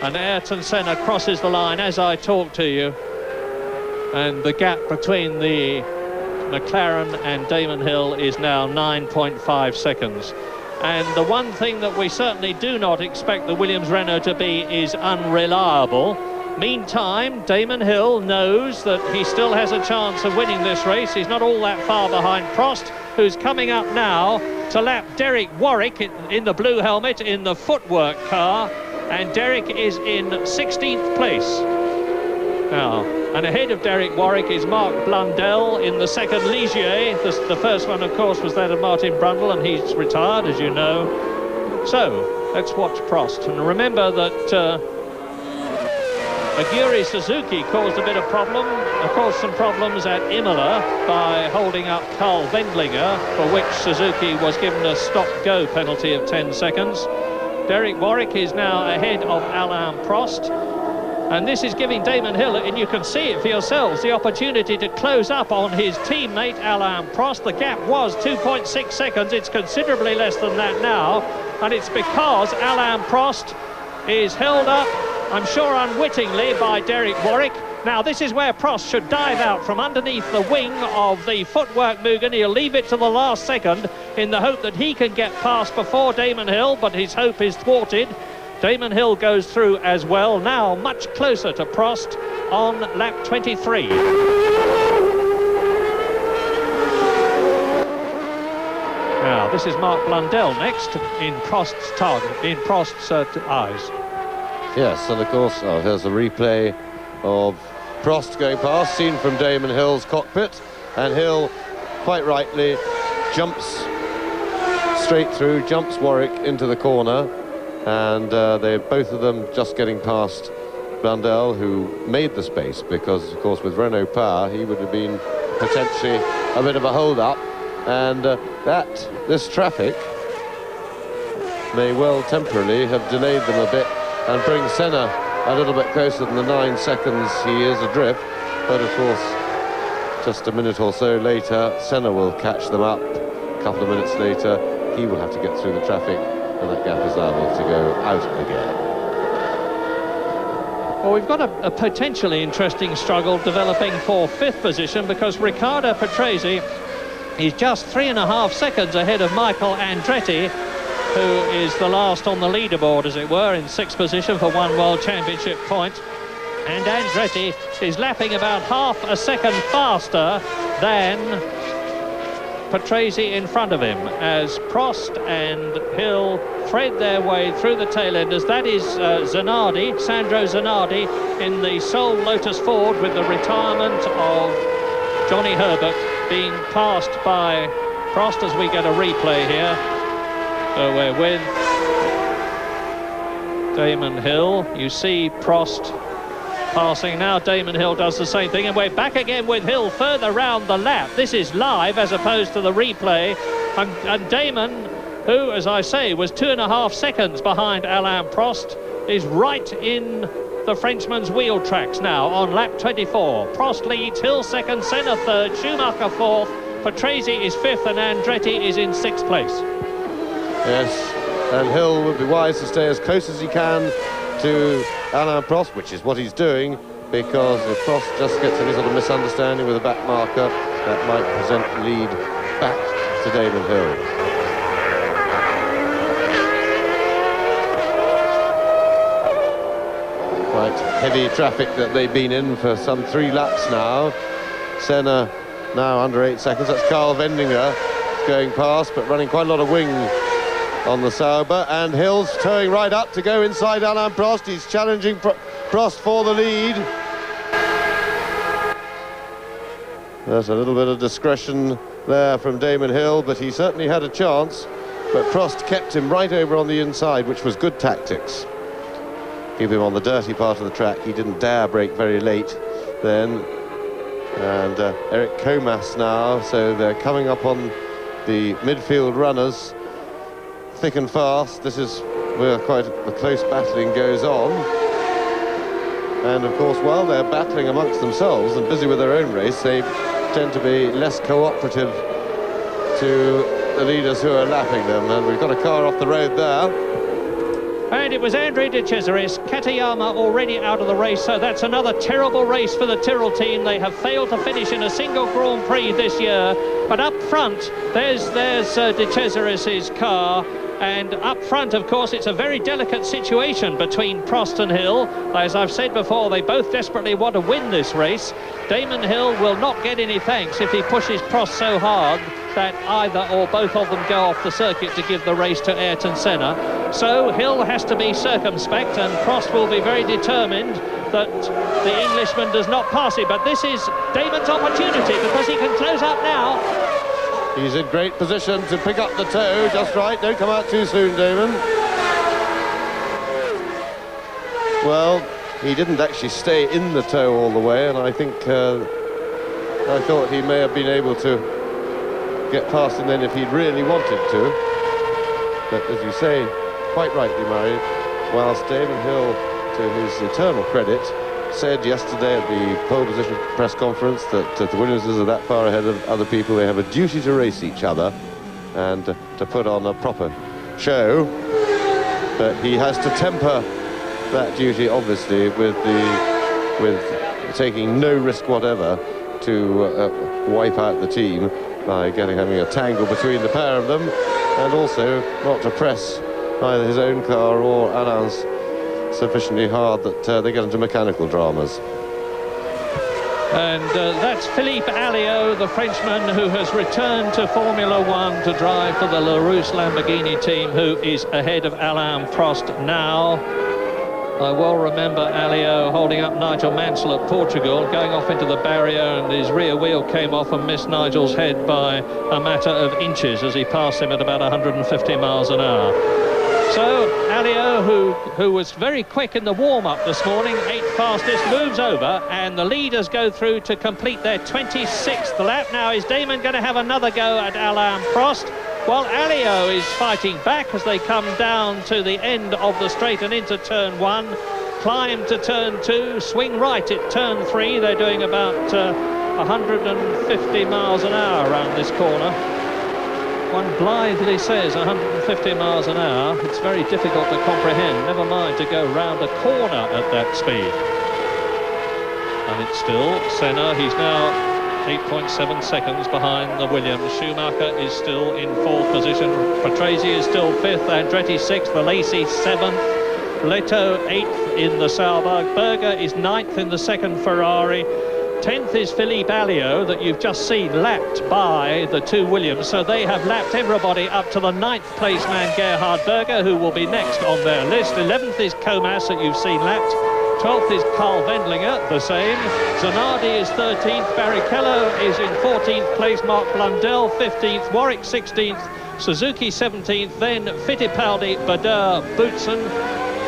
And Ayrton Senna crosses the line as I talk to you. And the gap between the McLaren and Damon Hill is now 9.5 seconds. And the one thing that we certainly do not expect the Williams-Renault to be is unreliable. Meantime, Damon Hill knows that he still has a chance of winning this race. He's not all that far behind Prost, who's coming up now to lap Derek Warwick in the blue helmet in the footwork car. And Derek is in 16th place. Now, and ahead of Derek Warwick is Mark Blundell in the second Ligier. The first one, of course, was that of Martin Brundle, and he's retired, as you know. So, let's watch Prost. And remember that Aguirre Suzuki caused a bit of problem, caused some problems at Imola by holding up Carl Wendlinger, for which Suzuki was given a stop-go penalty of 10 seconds. Derek Warwick is now ahead of Alain Prost, and this is giving Damon Hill, and you can see it for yourselves, the opportunity to close up on his teammate Alain Prost. The gap was 2.6 seconds. It's considerably less than that now, and it's because Alain Prost is held up, I'm sure unwittingly, by Derek Warwick. Now, this is where Prost should dive out from underneath the wing of the footwork Mugen. He'll leave it to the last second in the hope that he can get past before Damon Hill, but his hope is thwarted. Damon Hill goes through as well, now much closer to Prost on lap 23. This is Mark Blundell next in Prost's eyes. Yes, and of course, here's a replay of Prost going past, seen from Damon Hill's cockpit, and Hill, quite rightly, jumps straight through, jumps Warwick into the corner, and they're both of them just getting past Blundell, who made the space, because, of course, with Renault power, he would have been potentially a bit of a hold-up, and this traffic may well temporarily have delayed them a bit and bring Senna a little bit closer than the 9 seconds he is adrift. But of course, just a minute or so later, Senna will catch them up. A couple of minutes later, he will have to get through the traffic, and that gap is liable to go out again. Well, we've got a potentially interesting struggle developing for 5th position, because Riccardo Patrese is just 3.5 seconds ahead of Michael Andretti, who is the last on the leaderboard, as it were, in 6th position for 1 World Championship point. And Andretti is lapping about half a second faster than Patrese in front of him, as Prost and Hill thread their way through the tail enders. That is Zanardi, Sandro Zanardi, in the sole Lotus Ford, with the retirement of Johnny Herbert being passed by Prost, as we get a replay here. So we're with Damon Hill. You see Prost passing now. Damon Hill does the same thing, and we're back again with Hill further round the lap. This is live as opposed to the replay, and Damon, who, as I say, was 2.5 seconds behind Alain Prost, is right in the Frenchman's wheel tracks now on lap 24. Prost leads, Hill second, Senna third, Schumacher fourth, Patrese is 5th, and Andretti is in 6th place. Yes, and Hill would be wise to stay as close as he can to Alain Prost, which is what he's doing, because if Prost just gets any sort of misunderstanding with a back marker, that might present the lead back to Damon Hill. Quite heavy traffic that they've been in for some 3 laps now. Senna now under 8 seconds. That's Carl Vendinger going past, but running quite a lot of wing on the Sauber, and Hill's towing right up to go inside Alain Prost. He's challenging Prost for the lead. There's a little bit of discretion there from Damon Hill, but he certainly had a chance, but Prost kept him right over on the inside, which was good tactics. Keep him on the dirty part of the track. He didn't dare brake very late then. And Eric Comas now, so they're coming up on the midfield runners thick and fast. This is where quite the close battling goes on, and of course, while they're battling amongst themselves and busy with their own race, they tend to be less cooperative to the leaders who are lapping them. And we've got a car off the road there, and it was Andre de Cesaris, Katayama already out of the race, so that's another terrible race for the Tyrrell team. They have failed to finish in a single Grand Prix this year, but up front there's de Cesaris's car. And up front, of course, it's a very delicate situation between Prost and Hill. As I've said before, they both desperately want to win this race. Damon Hill will not get any thanks if he pushes Prost so hard that either or both of them go off the circuit to give the race to Ayrton Senna. So Hill has to be circumspect, and Prost will be very determined that the Englishman does not pass him. But this is Damon's opportunity, because he can close up now. He's in great position to pick up the toe just right. Don't come out too soon, Damon. Well, he didn't actually stay in the toe all the way, and I think I thought he may have been able to get past him then if he'd really wanted to. But as you say, quite rightly, Murray, whilst Damon Hill, to his eternal credit, said yesterday at the pole position press conference that the Williamses are that far ahead of other people, they have a duty to race each other and to put on a proper show. But he has to temper that duty, obviously, with taking no risk whatever to wipe out the team by having a tangle between the pair of them, and also not to press either his own car or Alain's sufficiently hard that they get into mechanical dramas. And that's Philippe Alliot, the Frenchman, who has returned to Formula One to drive for the LaRousse Lamborghini team, who is ahead of Alain Prost now. I well remember Alliot holding up Nigel Mansell at Portugal, going off into the barrier, and his rear wheel came off and missed Nigel's head by a matter of inches as he passed him at about 150 miles an hour. So Alliot, who was very quick in the warm-up this morning, 8th fastest, moves over, and the leaders go through to complete their 26th lap. Now, is Damon going to have another go at Alain Prost? Well, Alliot is fighting back as they come down to the end of the straight and into turn 1, climb to turn 2, swing right at turn 3. They're doing about 150 miles an hour around this corner. One blithely says 150 miles an hour. It's very difficult to comprehend, never mind to go round a corner at that speed. And it's still Senna. He's now 8.7 seconds behind the Williams. Schumacher is still in 4th position. Patrese is still 5th. Andretti 6th. Alesi 7th. Leto 8th in the Sauber. Berger is 9th in the second Ferrari. 10th is Philippe Alliot, that you've just seen lapped by the 2 Williams. So they have lapped everybody up to the 9th place man, Gerhard Berger, who will be next on their list. 11th is Comas, that you've seen lapped. 12th is Carl Wendlinger, the same. Zanardi is 13th. Barrichello is in 14th place. Mark Blundell 15th. Warwick 16th. Suzuki 17th. Then Fittipaldi, Bader, Boutsen,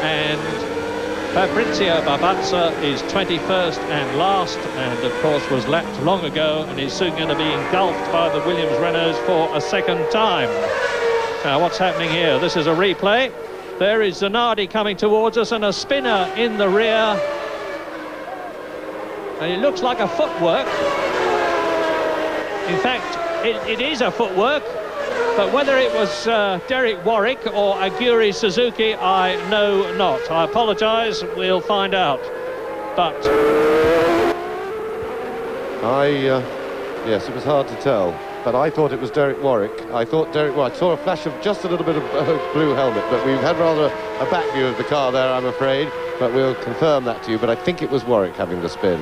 and Fabrizio Barbazza is 21st and last, and of course was lapped long ago and is soon going to be engulfed by the Williams Renaults for a second time. Now, what's happening here? This is a replay. There is Zanardi coming towards us and a spinner in the rear. And it looks like a footwork. In fact, it is a footwork. But whether it was Derek Warwick or Aguri Suzuki, I know not. I apologise, we'll find out. But yes, it was hard to tell. But I thought it was Derek Warwick. I saw a flash of just a little bit of blue helmet, but we've had rather a back view of the car there, I'm afraid. But we'll confirm that to you. But I think it was Warwick having the spin.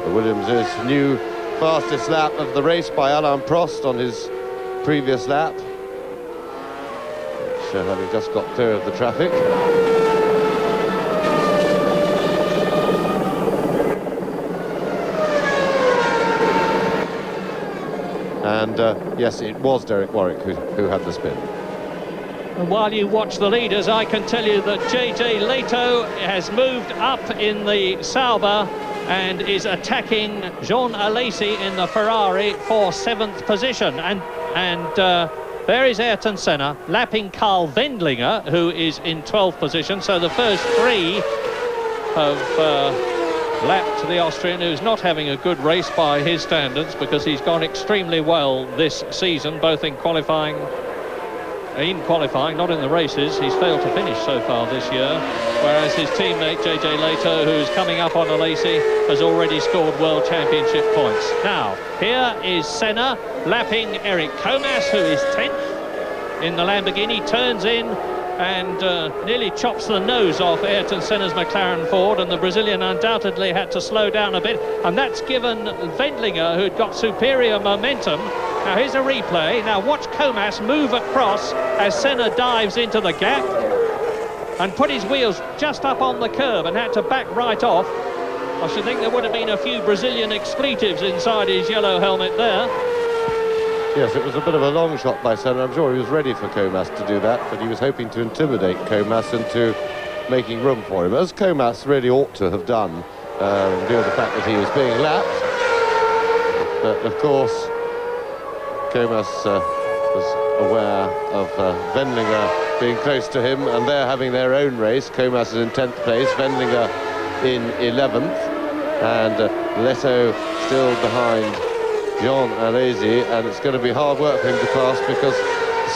The Williams is new fastest lap of the race by Alain Prost on his previous lap, which having just got clear of the traffic. And yes, it was Derek Warwick who had the spin. And while you watch the leaders, I can tell you that JJ Leto has moved up in the Sauber and is attacking Jean Alesi in the Ferrari for 7th position. And there is Ayrton Senna lapping Carl Wendlinger, who is in 12th position. So the first 3 have lapped the Austrian, who's not having a good race by his standards, because he's gone extremely well this season, both in qualifying, not in the races. He's failed to finish so far this year, whereas his teammate JJ Leto, who's coming up on Alesi, has already scored World Championship points. Now, here is Senna lapping Eric Comas, who is 10th in the Lamborghini, turns in and nearly chops the nose off Ayrton Senna's McLaren Ford, and the Brazilian undoubtedly had to slow down a bit, and that's given Wendlinger, who'd got superior momentum. Now here's a replay. Now watch Comas move across as Senna dives into the gap and put his wheels just up on the curb and had to back right off. I should think there would have been a few Brazilian expletives inside his yellow helmet there. Yes, it was a bit of a long shot by Senna. I'm sure he was ready for Comas to do that, but he was hoping to intimidate Comas into making room for him, as Comas really ought to have done, in view of the fact that he was being lapped. But of course, Comas was aware of Wendlinger being close to him, and they're having their own race. Comas is in 10th place, Wendlinger in 11th, and Leto still behind Jean Alesi, and it's going to be hard work for him to pass, because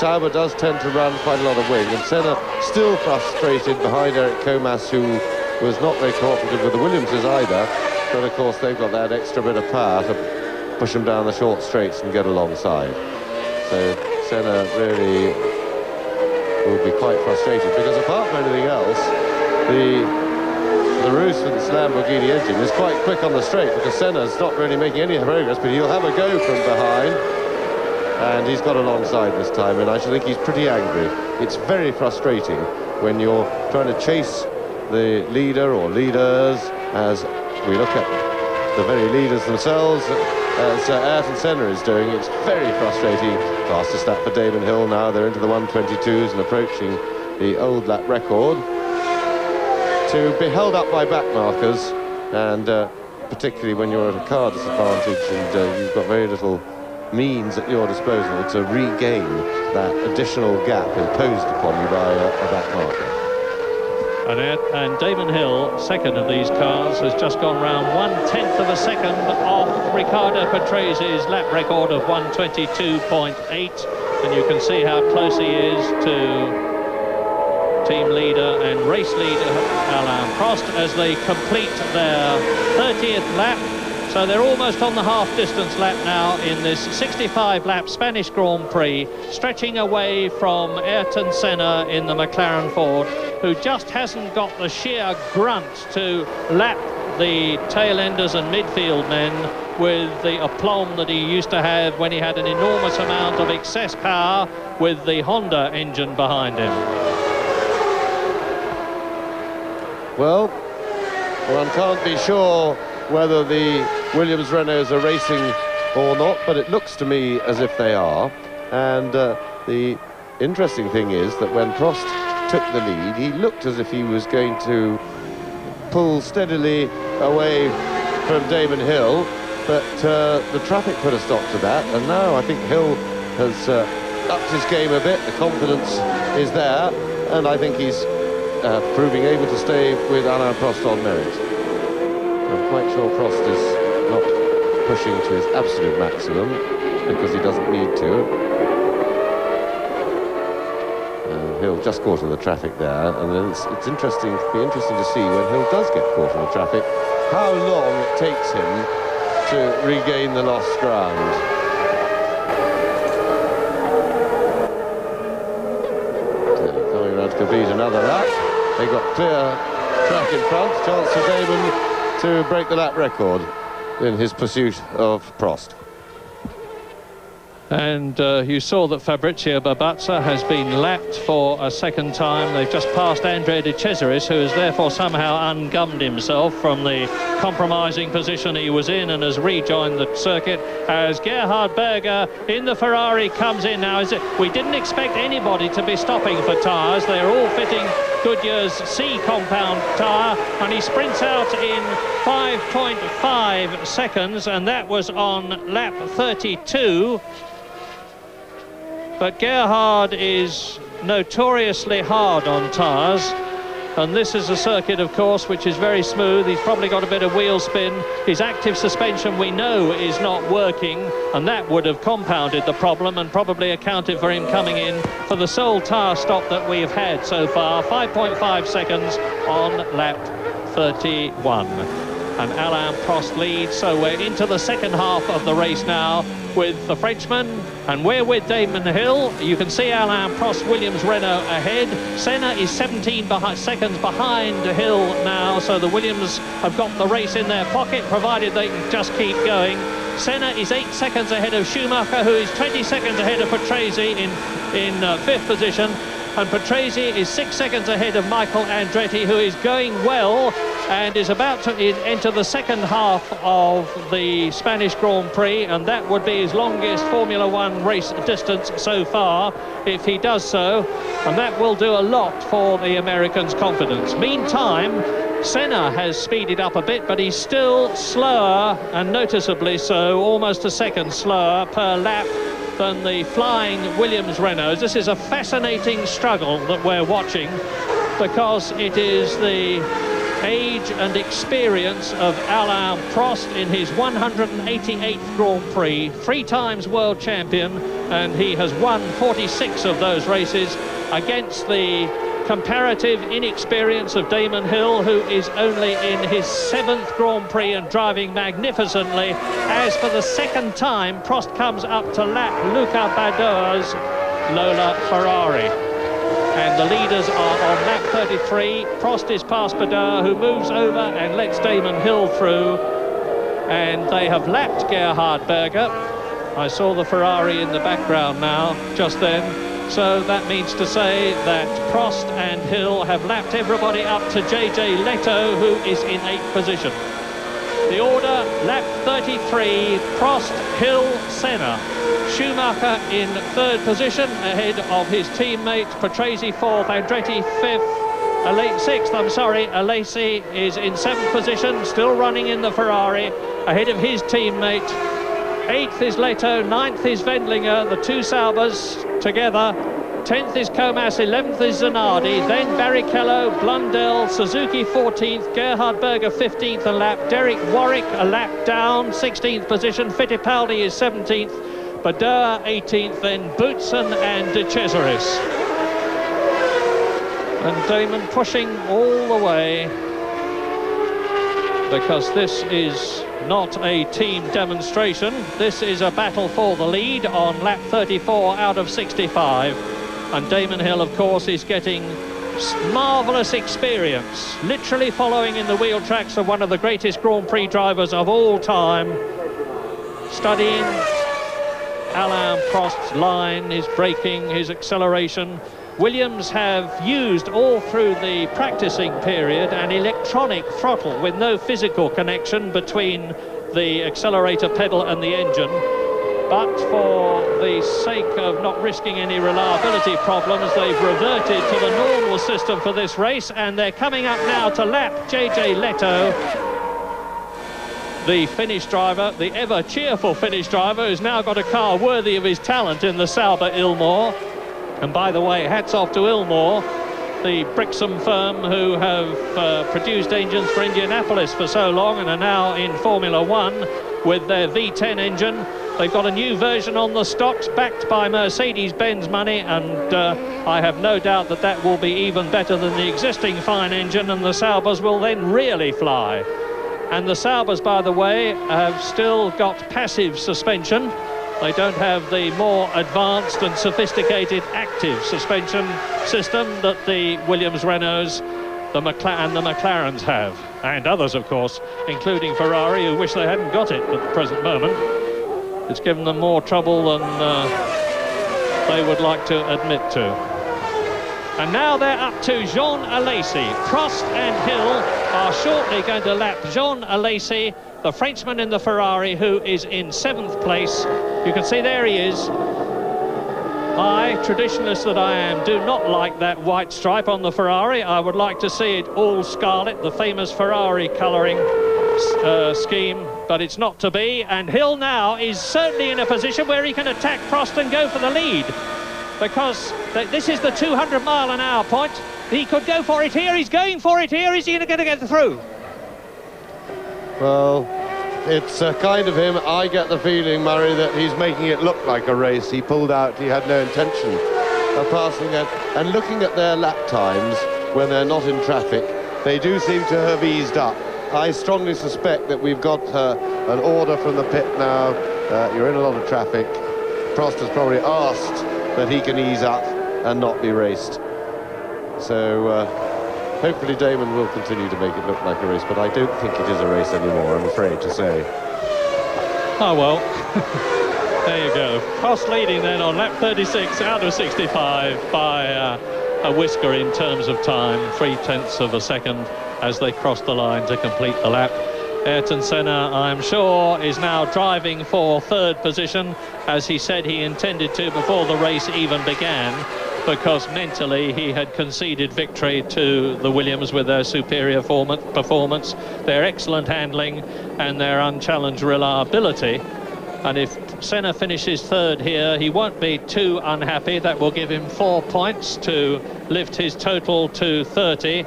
Sauber does tend to run quite a lot of wing, and Senna still frustrated behind Eric Comas, who was not very cooperative with the Williamses either, but of course they've got that extra bit of power to push them down the short straights and get alongside. So Senna really will be quite frustrated, because apart from anything else, the the Roosevelt Lamborghini engine is quite quick on the straight, because Senna's not really making any progress, but he'll have a go from behind. And he's got alongside this time, and I should think he's pretty angry. It's very frustrating when you're trying to chase the leader or leaders, as we look at the very leaders themselves, as Ayrton Senna is doing. It's very frustrating. Fastest lap for Damon Hill now. They're into the 122s and approaching the old lap record. To be held up by back markers, and particularly when you're at a car disadvantage and you've got very little means at your disposal to regain that additional gap imposed upon you by a back marker. And Damon Hill, second of these cars, has just gone round 1/10 of a second off Riccardo Patrese's lap record of 122.8, and you can see how close he is to team leader and race leader Alain Prost as they complete their 30th lap. So they're almost on the half-distance lap now in this 65-lap Spanish Grand Prix, stretching away from Ayrton Senna in the McLaren Ford, who just hasn't got the sheer grunt to lap the tail-enders and midfield men with the aplomb that he used to have when he had an enormous amount of excess power with the Honda engine behind him. Well, one can't be sure whether the Williams Renaults are racing or not, but it looks to me as if they are. And the interesting thing is that when Prost took the lead, he looked as if he was going to pull steadily away from Damon Hill, but the traffic put a stop to that, and now I think Hill has upped his game a bit. The confidence is there, and I think he's proving able to stay with Alain Prost on merit. I'm quite sure Prost is not pushing to his absolute maximum, because he doesn't need to. Hill just caught in the traffic there, and then it's interesting. It'll be interesting to see when Hill does get caught in the traffic, how long it takes him to regain the lost ground. So, coming around to complete another lap. They got clear track in front, chance for Damon to break the lap record in his pursuit of Prost. And you saw that Fabrizio Barbazza has been lapped for a second time. They've just passed Andrea De Cesaris, who has therefore somehow ungummed himself from the compromising position he was in and has rejoined the circuit as Gerhard Berger in the Ferrari comes in now. We didn't expect anybody to be stopping for tyres. They're all fitting Goodyear's C compound tyre, and he sprints out in 5.5 seconds, and that was on lap 32. But Gerhard is notoriously hard on tyres, and this is a circuit, of course, which is very smooth. He's probably got a bit of wheel spin. His active suspension, we know, is not working, and that would have compounded the problem and probably accounted for him coming in for the sole tyre stop that we've had so far. 5.5 seconds on lap 31. And Alain Prost leads, so we're into the second half of the race now with the Frenchman, and we're with Damon Hill. You can see Alain Prost, Williams Renault ahead. Senna is 17 seconds behind Hill now, so the Williams have got the race in their pocket, provided they can just keep going. Senna is 8 seconds ahead of Schumacher, who is 20 seconds ahead of Patrese in fifth position. And Patrese is 6 seconds ahead of Michael Andretti, who is going well and is about to enter the second half of the Spanish Grand Prix, and that would be his longest Formula One race distance so far if he does so, and that will do a lot for the Americans' confidence. Meantime, Senna has speeded up a bit, but he's still slower, and noticeably so, almost a second slower per lap than the flying Williams Renaults. This is a fascinating struggle that we're watching, because it is the age and experience of Alain Prost in his 188th Grand Prix, 3 times world champion, and he has won 46 of those races, against the comparative inexperience of Damon Hill, who is only in his 7th Grand Prix and driving magnificently, as for the second time Prost comes up to lap Luca Badoer's Lola Ferrari. And the leaders are on lap 33. Prost is past Badeur, who moves over and lets Damon Hill through. And they have lapped Gerhard Berger. I saw the Ferrari in the background now, just then. So that means to say that Prost and Hill have lapped everybody up to JJ Leto, who is in 8th position. The order, lap 33, Prost, Hill, Senna. Schumacher in 3rd position, ahead of his teammate, Patrese 4th, Andretti 5th, 6th, I'm sorry, Alesi is in 7th position, still running in the Ferrari, ahead of his teammate. 8th is Leto, 9th is Wendlinger, the two Saubers together. 10th is Comas, 11th is Zanardi, then Barrichello, Blundell, Suzuki 14th, Gerhard Berger 15th a lap, Derek Warwick a lap down, 16th position, Fittipaldi is 17th, Badeur 18th, then Boutsen and De Cesaris. And Damon pushing all the way, because this is not a team demonstration. This is a battle for the lead on lap 34 out of 65. And Damon Hill, of course, is getting marvellous experience, literally following in the wheel tracks of one of the greatest Grand Prix drivers of all time, studying Alain Prost's line, his braking, his acceleration. Williams have used all through the practicing period an electronic throttle with no physical connection between the accelerator pedal and the engine. But for the sake of not risking any reliability problems, they've reverted to the normal system for this race, and they're coming up now to lap JJ Leto, the Finnish driver, the ever cheerful Finnish driver, who's now got a car worthy of his talent in the Sauber Ilmor. And by the way, hats off to Ilmor, the Brixham firm who have produced engines for Indianapolis for so long and are now in Formula One with their V10 engine. They've got a new version on the stocks backed by Mercedes-Benz money, and I have no doubt that that will be even better than the existing fine engine, and the Saubers will then really fly. And the Saubers, by the way, have still got passive suspension. They don't have the more advanced and sophisticated active suspension system that the Williams Renaults, the McLarens have, and others, of course, including Ferrari, who wish they hadn't got it at the present moment. It's given them more trouble than they would like to admit to. And now they're up to Jean Alesi. Prost and Hill are shortly going to lap Jean Alesi, the Frenchman in the Ferrari, who is in 7th place. You can see there he is. I, traditionalist that I am, do not like that white stripe on the Ferrari. I would like to see it all scarlet, the famous Ferrari colouring scheme, but it's not to be. And Hill now is certainly in a position where he can attack Prost and go for the lead, because this is the 200-mile-an-hour point. He could go for it here. He's going for it here. Is he going to get through? Well, it's kind of him. I get the feeling, Murray, that he's making it look like a race. He pulled out. He had no intention of passing it. And looking at their lap times when they're not in traffic, they do seem to have eased up. I strongly suspect that we've got an order from the pit now. You're in a lot of traffic. Prost has probably asked that he can ease up and not be raced. So hopefully Damon will continue to make it look like a race, but I don't think it is a race anymore, I'm afraid to say. Oh well, there you go. Prost leading then on lap 36 out of 65 by a whisker in terms of time, 0.3 of a second as they cross the line to complete the lap. Ayrton Senna, I'm sure, is now driving for 3rd position, as he said he intended to before the race even began, because mentally he had conceded victory to the Williams with their superior performance, their excellent handling and their unchallenged reliability. And if Senna finishes 3rd here, he won't be too unhappy. That will give him 4 points to lift his total to 30.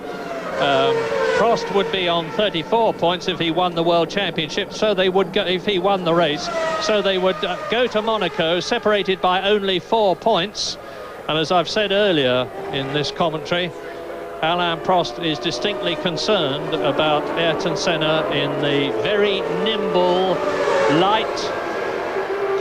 Prost would be on 34 points if he won the World Championship, so they would go, if he won the race, so they would go to Monaco separated by only 4 points. And as I've said earlier in this commentary, Alain Prost is distinctly concerned about Ayrton Senna in the very nimble, light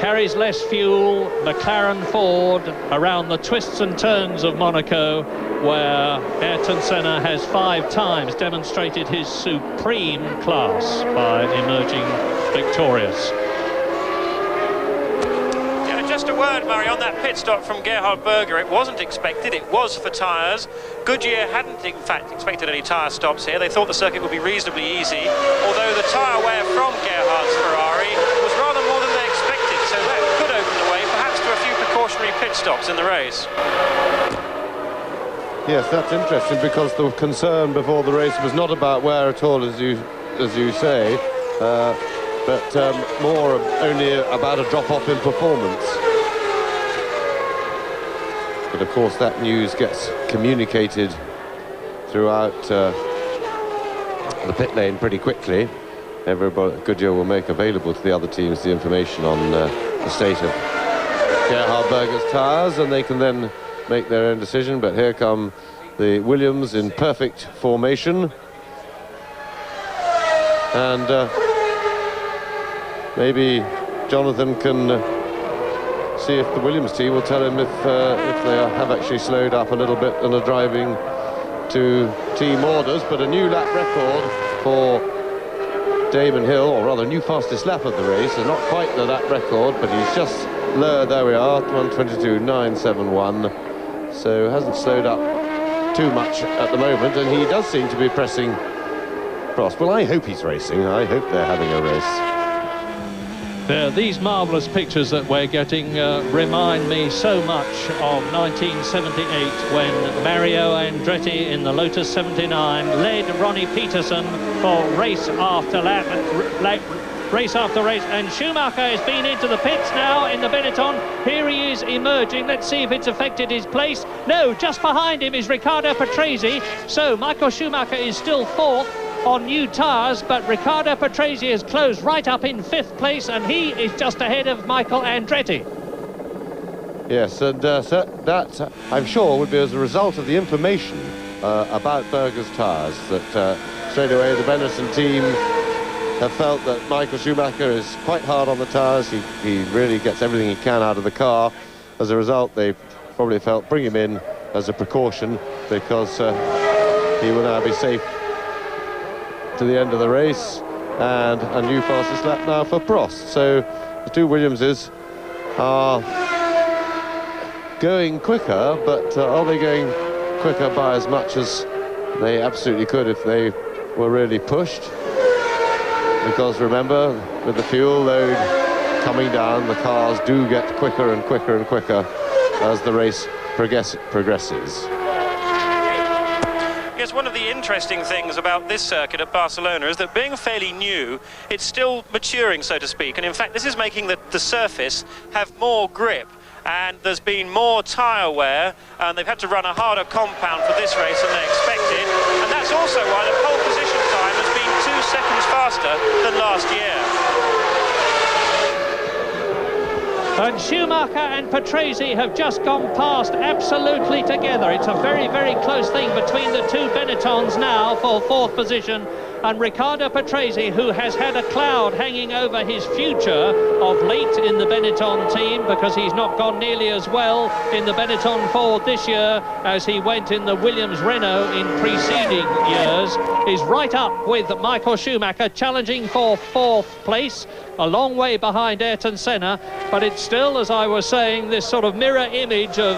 carries less fuel. McLaren Ford around the twists and turns of Monaco, where Ayrton Senna has 5 times demonstrated his supreme class by emerging victorious. Just a word, Murray, on that pit stop from Gerhard Berger. It wasn't expected, it was for tyres. Goodyear hadn't, in fact, expected any tyre stops here. They thought the circuit would be reasonably easy, although the tyre wear from Gerhard's Ferrari was rather more than they expected, so that could open the way, perhaps to a few precautionary pit stops in the race. Yes, that's interesting, because the concern before the race was not about wear at all, as you say, but more only about a drop-off in performance. But of course that news gets communicated throughout the pit lane pretty quickly. Everybody, Goodyear will make available to the other teams the information on the state of Gerhard Berger's tyres, and they can then make their own decision. But here come the Williams in perfect formation, and maybe Jonathan can see if the Williams team will tell him if they have actually slowed up a little bit and are driving to team orders. But a new lap record for Damon Hill, or rather a new fastest lap of the race, and not quite the lap record, but he's just lower. There we are, 1:22.971, so hasn't slowed up too much at the moment, and he does seem to be pressing Prost. Well, I hope he's racing. I hope they're having a race. These marvellous pictures that we're getting remind me so much of 1978, when Mario Andretti in the Lotus 79 led Ronnie Peterson for race after race after race, and Schumacher has been into the pits now in the Benetton. Here he is emerging. Let's see if it's affected his place. No, just behind him is Riccardo Patrese, so Michael Schumacher is still 4th on new tyres, but Riccardo Patrese has closed right up in 5th place, and he is just ahead of Michael Andretti. Yes, and so that, I'm sure, would be as a result of the information about Berger's tyres, that straight away the Benetton team have felt that Michael Schumacher is quite hard on the tyres. He really gets everything he can out of the car. As a result, they probably felt bring him in as a precaution, because he will now be safe to the end of the race, and a new fastest lap now for Prost. So the two Williamses are going quicker, but are they going quicker by as much as they absolutely could if they were really pushed? Because remember, with the fuel load coming down, the cars do get quicker and quicker and quicker as the race progresses. Yes, one of the interesting things about this circuit at Barcelona is that, being fairly new, it's still maturing, so to speak, and in fact this is making the surface have more grip, and there's been more tyre wear, and they've had to run a harder compound for this race than they expected, and that's also why the pole position time has been 2 seconds faster than last year. And Schumacher and Patrese have just gone past absolutely together. It's a very, very close thing between the two Benettons now for 4th position. And Riccardo Patrese, who has had a cloud hanging over his future of late in the Benetton team, because he's not gone nearly as well in the Benetton Ford this year as he went in the Williams Renault in preceding years, is right up with Michael Schumacher, challenging for 4th place, a long way behind Ayrton Senna. But it's still, as I was saying, this sort of mirror image of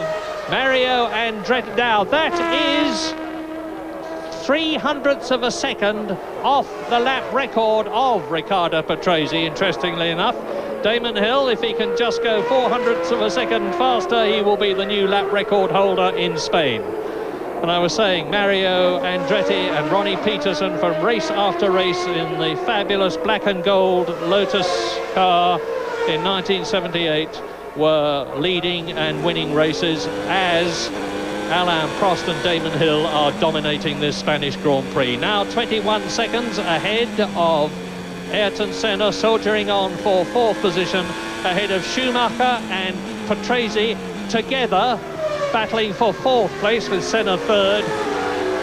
Mario Andretti. Now that is 0.03 of a second off the lap record of Riccardo Patrese, interestingly enough. Damon Hill, if he can just go 0.04 of a second faster, he will be the new lap record holder in Spain. And I was saying, Mario Andretti and Ronnie Peterson, from race after race in the fabulous black and gold Lotus car in 1978, were leading and winning races, as Alain Prost and Damon Hill are dominating this Spanish Grand Prix. Now 21 seconds ahead of Ayrton Senna, soldiering on for 4th position, ahead of Schumacher and Patrese, together battling for 4th place with Senna 3rd.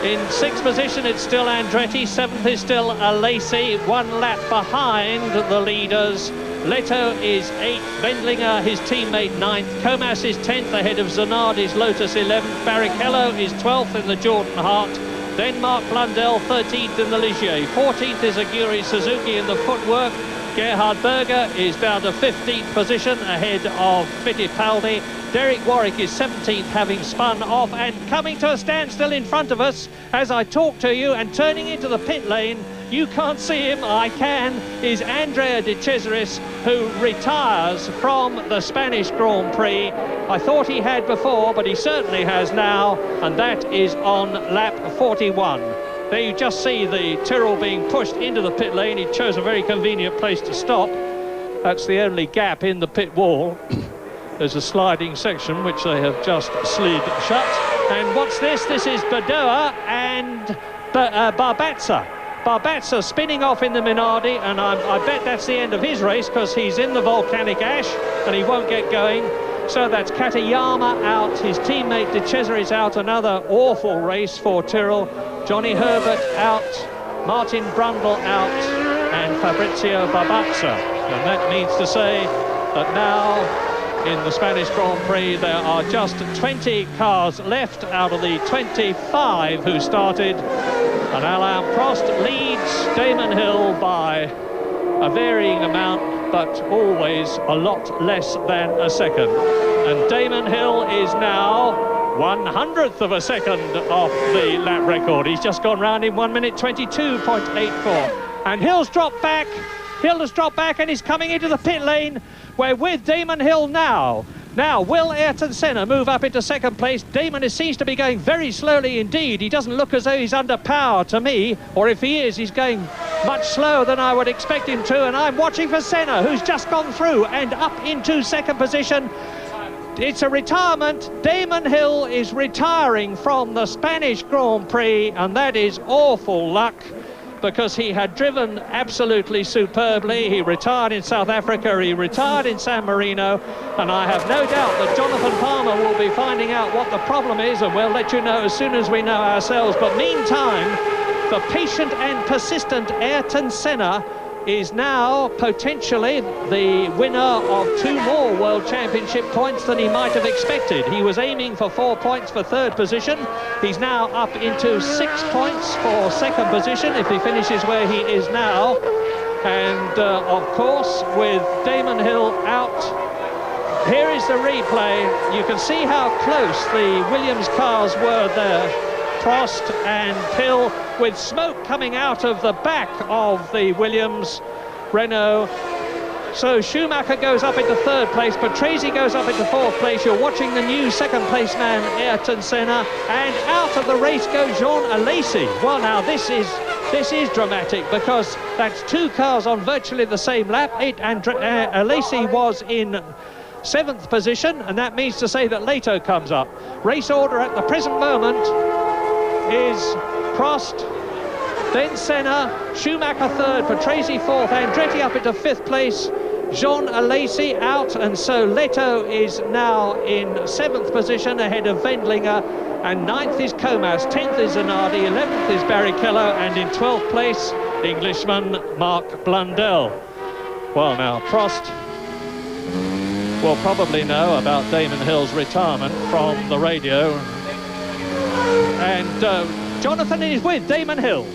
In 6th position it's still Andretti, 7th is still Alesi, 1 lap behind the leaders. Leto is 8th, Wendlinger, his teammate, 9th, Comas is 10th ahead of Zanardi's Lotus 11th, Barrichello is 12th in the Jordan Hart, then Mark Blundell 13th in the Ligier, 14th is Aguri Suzuki in the footwork, Gerhard Berger is down to 15th position ahead of Fittipaldi. Derek Warwick is 17th, having spun off, and coming to a standstill in front of us as I talk to you and turning into the pit lane. You can't see him, I can, is Andrea De Cesaris, who retires from the Spanish Grand Prix. I thought he had before, but he certainly has now, and that is on lap 41. There you just see the Tyrrell being pushed into the pit lane. He chose a very convenient place to stop. That's the only gap in the pit wall. There's a sliding section which they have just slid shut. And what's this? This is Badoa and Barbazza. Barbazza spinning off in the Minardi, and I bet that's the end of his race, because he's in the volcanic ash and he won't get going. So that's Katayama out, his teammate De Cesaris out, another awful race for Tyrrell. Johnny Herbert out, Martin Brundle out, and Fabrizio Barbazza. And that means to say that now in the Spanish Grand Prix there are just 20 cars left out of the 25 who started. And Alain Prost leads Damon Hill by a varying amount, but always a lot less than a second. And Damon Hill is now 1/100th of a second off the lap record. He's just gone round in 1 minute 22.84. And Hill's dropped back. Hill has dropped back and he's coming into the pit lane. We're with Damon Hill now. Now, will Ayrton Senna move up into second place? Damon seems to be going very slowly indeed. He doesn't look as though he's under power to me, or if he is, he's going much slower than I would expect him to. And I'm watching for Senna, who's just gone through and up into second position. It's a retirement. Damon Hill is retiring from the Spanish Grand Prix, and that is awful luck, because he had driven absolutely superbly. He retired in South Africa, he retired in San Marino, and I have no doubt that Jonathan Palmer will be finding out what the problem is, and we'll let you know as soon as we know ourselves. But meantime, the patient and persistent Ayrton Senna is now potentially the winner of 2 more World Championship points than he might have expected. He was aiming for 4 points for third position. He's now up into 6 points for second position if he finishes where he is now. And of course, with Damon Hill out, here is the replay. You can see how close the Williams cars were there. Prost and Hill, with smoke coming out of the back of the Williams Renault. So Schumacher goes up into third place, Patrese goes up into fourth place. You're watching the new second place man, Ayrton Senna, and out of the race goes Jean Alesi. Well, now this is dramatic, because that's 2 cars on virtually the same lap. Alesi was in 7th position, and that means to say that Leto comes up. Race order at the present moment is Prost, then Senna, Schumacher third, Patrese fourth, Andretti up into 5th place, Jean Alesi out, and so Leto is now in 7th position ahead of Wendlinger, and 9th is Comas, 10th is Zanardi, 11th is Barrichello, and in 12th place, Englishman Mark Blundell. Well, now Prost will probably know about Damon Hill's retirement from the radio. And Jonathan is with Damon Hill.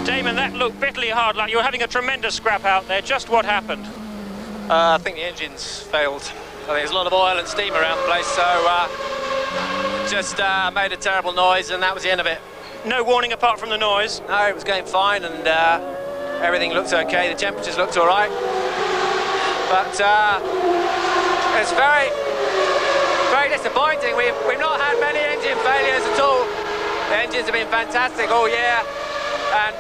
Damon, that looked bitterly hard, like you were having a tremendous scrap out there. Just what happened? I think the engines failed. I think there's a lot of oil and steam around the place, so just made a terrible noise, and that was the end of it. No warning apart from the noise? No, it was going fine, and everything looked okay. The temperatures looked all right. But it's very, very disappointing. We've not had many engine failures at all. The engines have been fantastic all year, and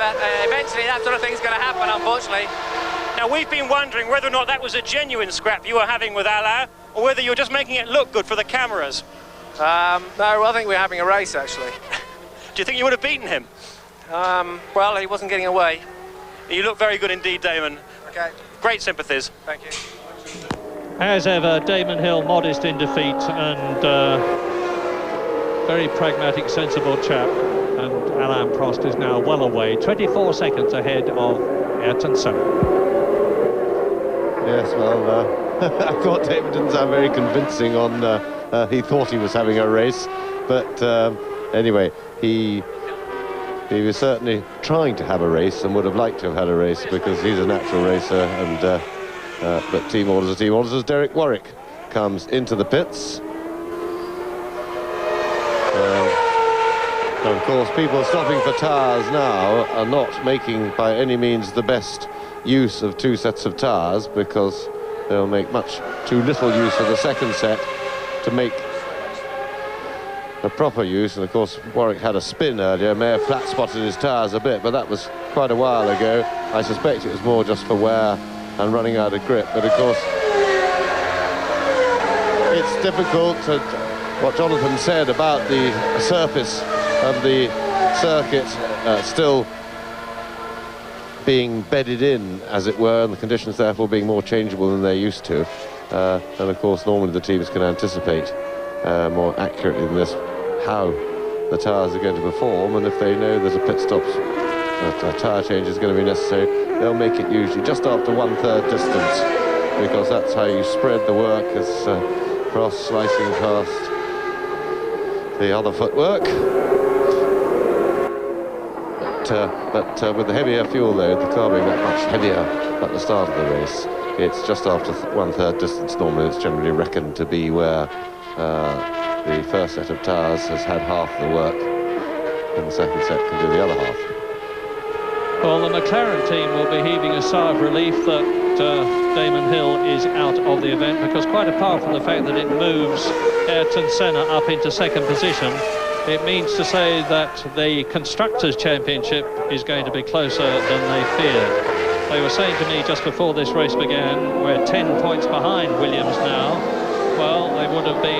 eventually that sort of thing's going to happen, unfortunately. Now, we've been wondering whether or not that was a genuine scrap you were having with Alain, or whether you're just making it look good for the cameras. No, I think we're having a race, actually. Do you think you would have beaten him? Well, he wasn't getting away. You look very good indeed, Damon. Okay. Great sympathies. Thank you. As ever, Damon Hill modest in defeat, and very pragmatic, sensible chap. And Alain Prost is now well away, 24 seconds ahead of Ayrton Senna. Yes, well, I thought David didn't sound very convincing on he thought he was having a race, but anyway, he was certainly trying to have a race and would have liked to have had a race because he's a natural racer, and but team orders are team orders as Derek Warwick comes into the pits. And of course, people stopping for tyres now are not making by any means the best use of two sets of tyres, because they'll make much too little use of the second set to make a proper use. And of course, Warwick had a spin earlier, may have flat spotted his tyres a bit, but that was quite a while ago. I suspect it was more just for wear and running out of grip, but of course it's difficult to, what Jonathan said about the surface of the circuit still being bedded in, as it were, and the conditions therefore being more changeable than they're used to. And of course, normally the teams can anticipate more accurately than this how the tyres are going to perform, and if they know that a pit stop, a tyre change is going to be necessary, they'll make it usually just after 1/3 distance, because that's how you spread the work as cross slicing past the other footwork. But with the heavier fuel, though, the car being that much heavier at the start of the race, it's just after 1/3 distance. Normally it's generally reckoned to be where the first set of tyres has had half the work, and the second set can do the other half. Well, the McLaren team will be heaving a sigh of relief that Damon Hill is out of the event, because quite apart from the fact that it moves Ayrton Senna up into second position, it means to say that the Constructors' Championship is going to be closer than they feared. They were saying to me just before this race began, we're 10 points behind Williams now. Well, they would have been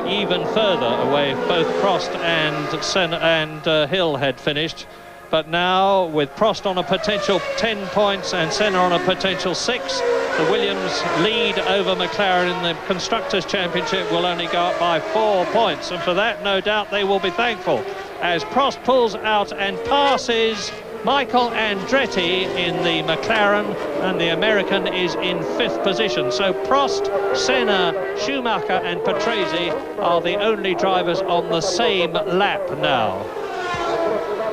even further away if both Prost and Senna and Hill had finished. But now, with Prost on a potential 10 points and Senna on a potential 6, the Williams lead over McLaren in the Constructors' Championship will only go up by 4 points. And for that, no doubt, they will be thankful, as Prost pulls out and passes Michael Andretti in the McLaren, and the American is in 5th position. So Prost, Senna, Schumacher and Patrese are the only drivers on the same lap now.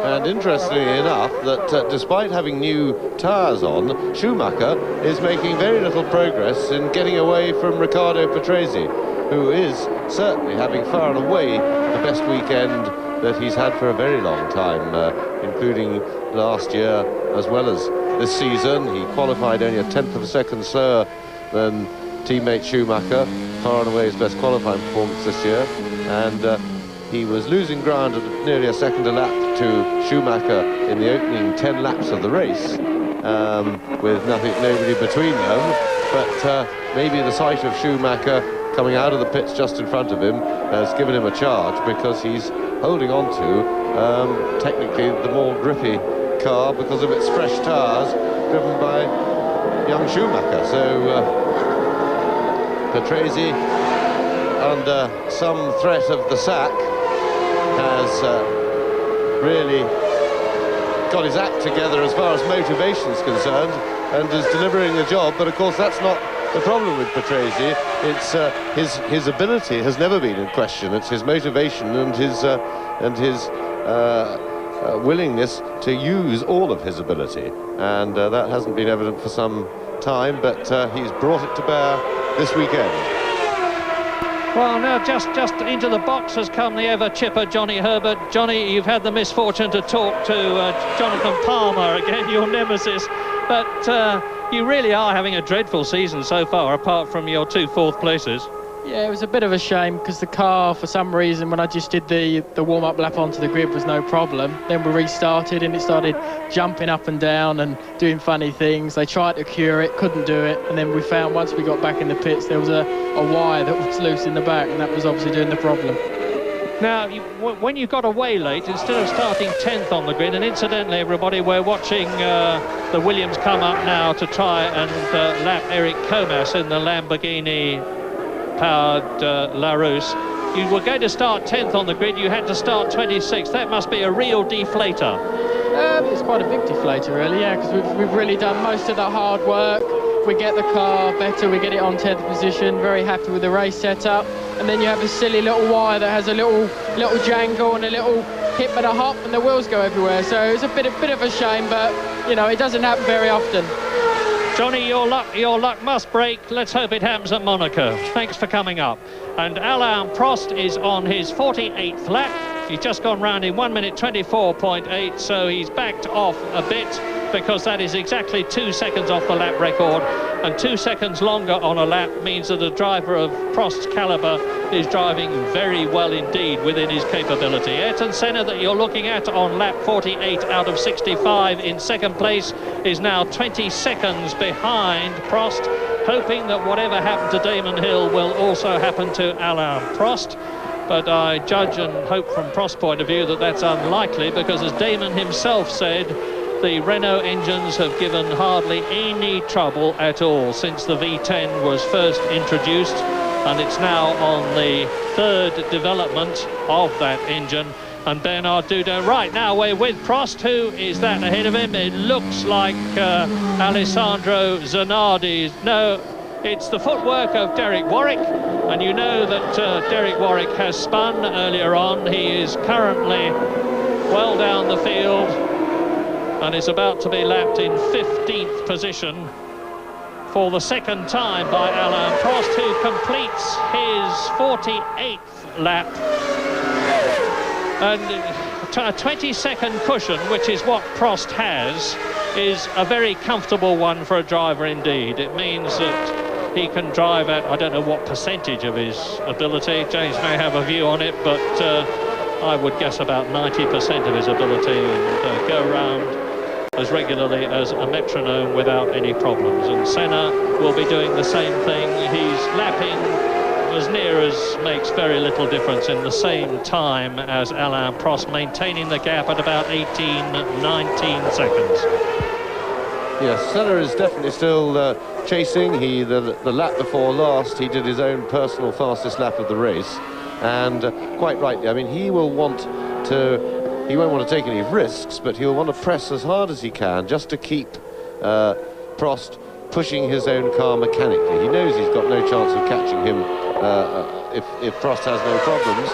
And interestingly enough, that despite having new tyres on, Schumacher is making very little progress in getting away from Riccardo Patrese, who is certainly having far and away the best weekend that he's had for a very long time, including last year as well as this season. He qualified only a 1/10 of a second slower than teammate Schumacher, far and away his best qualifying performance this year, and he was losing ground at nearly a second a lap to Schumacher in the opening 10 laps of the race, with nobody between them. But maybe the sight of Schumacher coming out of the pits just in front of him has given him a charge, because he's holding on to technically the more grippy car because of its fresh tyres driven by young Schumacher. So Patrese, under some threat of the sack, has really got his act together as far as motivation is concerned, and is delivering the job. But of course that's not the problem with Patrese. It's his ability has never been in question. It's his motivation and his willingness to use all of his ability, and that hasn't been evident for some time, but he's brought it to bear this weekend. Well, now just into the box has come the ever-chipper Johnny Herbert. Johnny, you've had the misfortune to talk to Jonathan Palmer, again, your nemesis, but you really are having a dreadful season so far, apart from your 2 4th places. Yeah, it was a bit of a shame, because the car, for some reason, when I just did the warm-up lap onto the grid, was no problem. Then we restarted and it started jumping up and down and doing funny things. They tried to cure it, couldn't do it, and then we found once we got back in the pits there was a wire that was loose in the back, and that was obviously doing the problem. Now, when you got away late, instead of starting 10th on the grid, and incidentally, everybody, we're watching the Williams come up now to try and lap Eric Comas in the Lamborghini powered Larousse. You were going to start 10th on the grid, you had to start 26th. That must be a real deflator. It's quite a big deflator, really, yeah, because we've really done most of the hard work. we get the car better, we get it on 10th position, very happy with the race setup. And then you have a silly little wire that has a little jangle and a little hip and a hop, and the wheels go everywhere. So it's a bit of a shame, but you know, it doesn't happen very often. Johnny, your luck must break. Let's hope it happens at Monaco. Thanks for coming up. And Alain Prost is on his 48th lap. He's just gone round in 1 minute 24.8, so he's backed off a bit, because that is exactly 2 seconds off the lap record, and 2 seconds longer on a lap means that a driver of Prost's calibre is driving very well indeed within his capability. Ayrton Senna, that you're looking at on lap 48 out of 65 in second place, is now 20 seconds behind Prost, hoping that whatever happened to Damon Hill will also happen to Alain Prost. But I judge and hope from Prost's point of view that that's unlikely, because as Damon himself said, the Renault engines have given hardly any trouble at all since the V10 was first introduced, and it's now on the third development of that engine. And Bernard Dudin, right now we're with Prost. Who is that ahead of him? It looks like Alessandro Zanardi. No, it's the footwork of Derek Warwick, and you know that Derek Warwick has spun earlier on. He is currently well down the field and is about to be lapped in 15th position for the second time by Alain Prost, who completes his 48th lap. And a 20-second cushion, which is what Prost has, is a very comfortable one for a driver indeed. It means that he can drive at, I don't know what percentage of his ability, James may have a view on it, but I would guess about 90% of his ability, and go round as regularly as a metronome without any problems. And Senna will be doing the same thing. He's lapping as near as makes very little difference in the same time as Alain Prost, maintaining the gap at about 18-19 seconds. Yes, Senna is definitely still chasing. The lap before last, he did his own personal fastest lap of the race, and quite rightly, I mean, he won't want to take any risks, but he'll want to press as hard as he can just to keep Prost pushing his own car mechanically. He knows he's got no chance of catching him if Prost has no problems,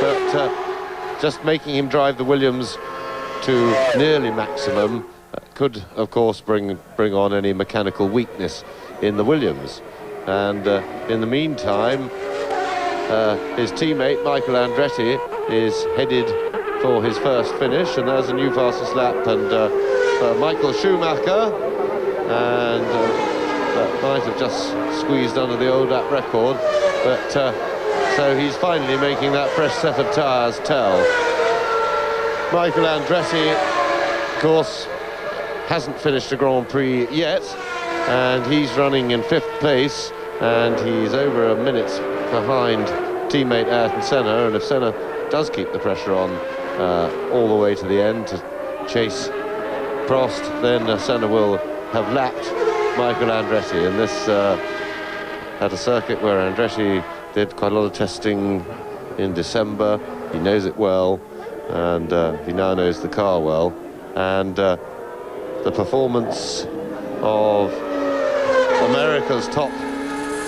but just making him drive the Williams to nearly maximum could, of course, bring on any mechanical weakness in the Williams. And in the meantime, his teammate Michael Andretti is headed for his first finish, and there's a new fastest lap, and Michael Schumacher, and that might have just squeezed under the old lap record, but so he's finally making that fresh set of tyres tell. Michael Andretti, of course, hasn't finished a Grand Prix yet, and he's running in 5th place, and he's over a minute behind teammate Ayrton Senna, and if Senna does keep the pressure on all the way to the end to chase Prost, then Senna will have lapped Michael Andretti, and this at a circuit where Andretti did quite a lot of testing in December. He knows it well, and he now knows the car well, and the performance of America's top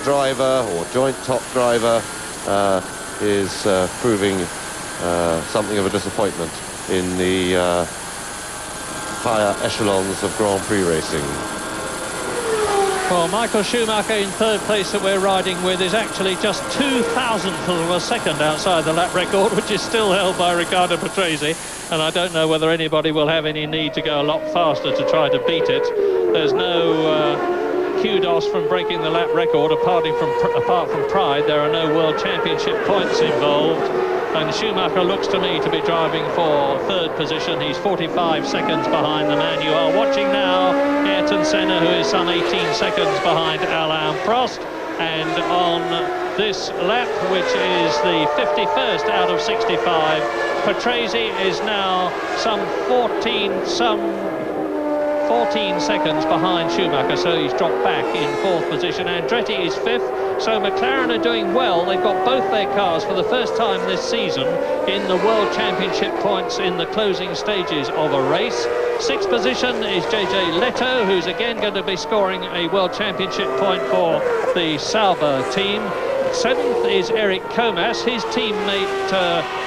driver, or joint top driver, is proving something of a disappointment in the higher echelons of Grand Prix racing. Well, Michael Schumacher in 3rd place that we're riding with is actually just 0.02 of a second outside the lap record, which is still held by Riccardo Patrese, and I don't know whether anybody will have any need to go a lot faster to try to beat it. There's no kudos from breaking the lap record. Apart from pride, there are no World Championship points involved, and Schumacher looks to me to be driving for 3rd position. He's 45 seconds behind the man you are watching now, Ayrton Senna, who is some 18 seconds behind Alain Prost. And on this lap, which is the 51st out of 65, Patrese is now some 14 seconds behind Schumacher, so he's dropped back in 4th position. Andretti is 5th, so McLaren are doing well. They've got both their cars for the first time this season in the World Championship points in the closing stages of a race. 6th position is JJ Leto, who's again going to be scoring a World Championship point for the Sauber team. 7th is Eric Comas. His teammate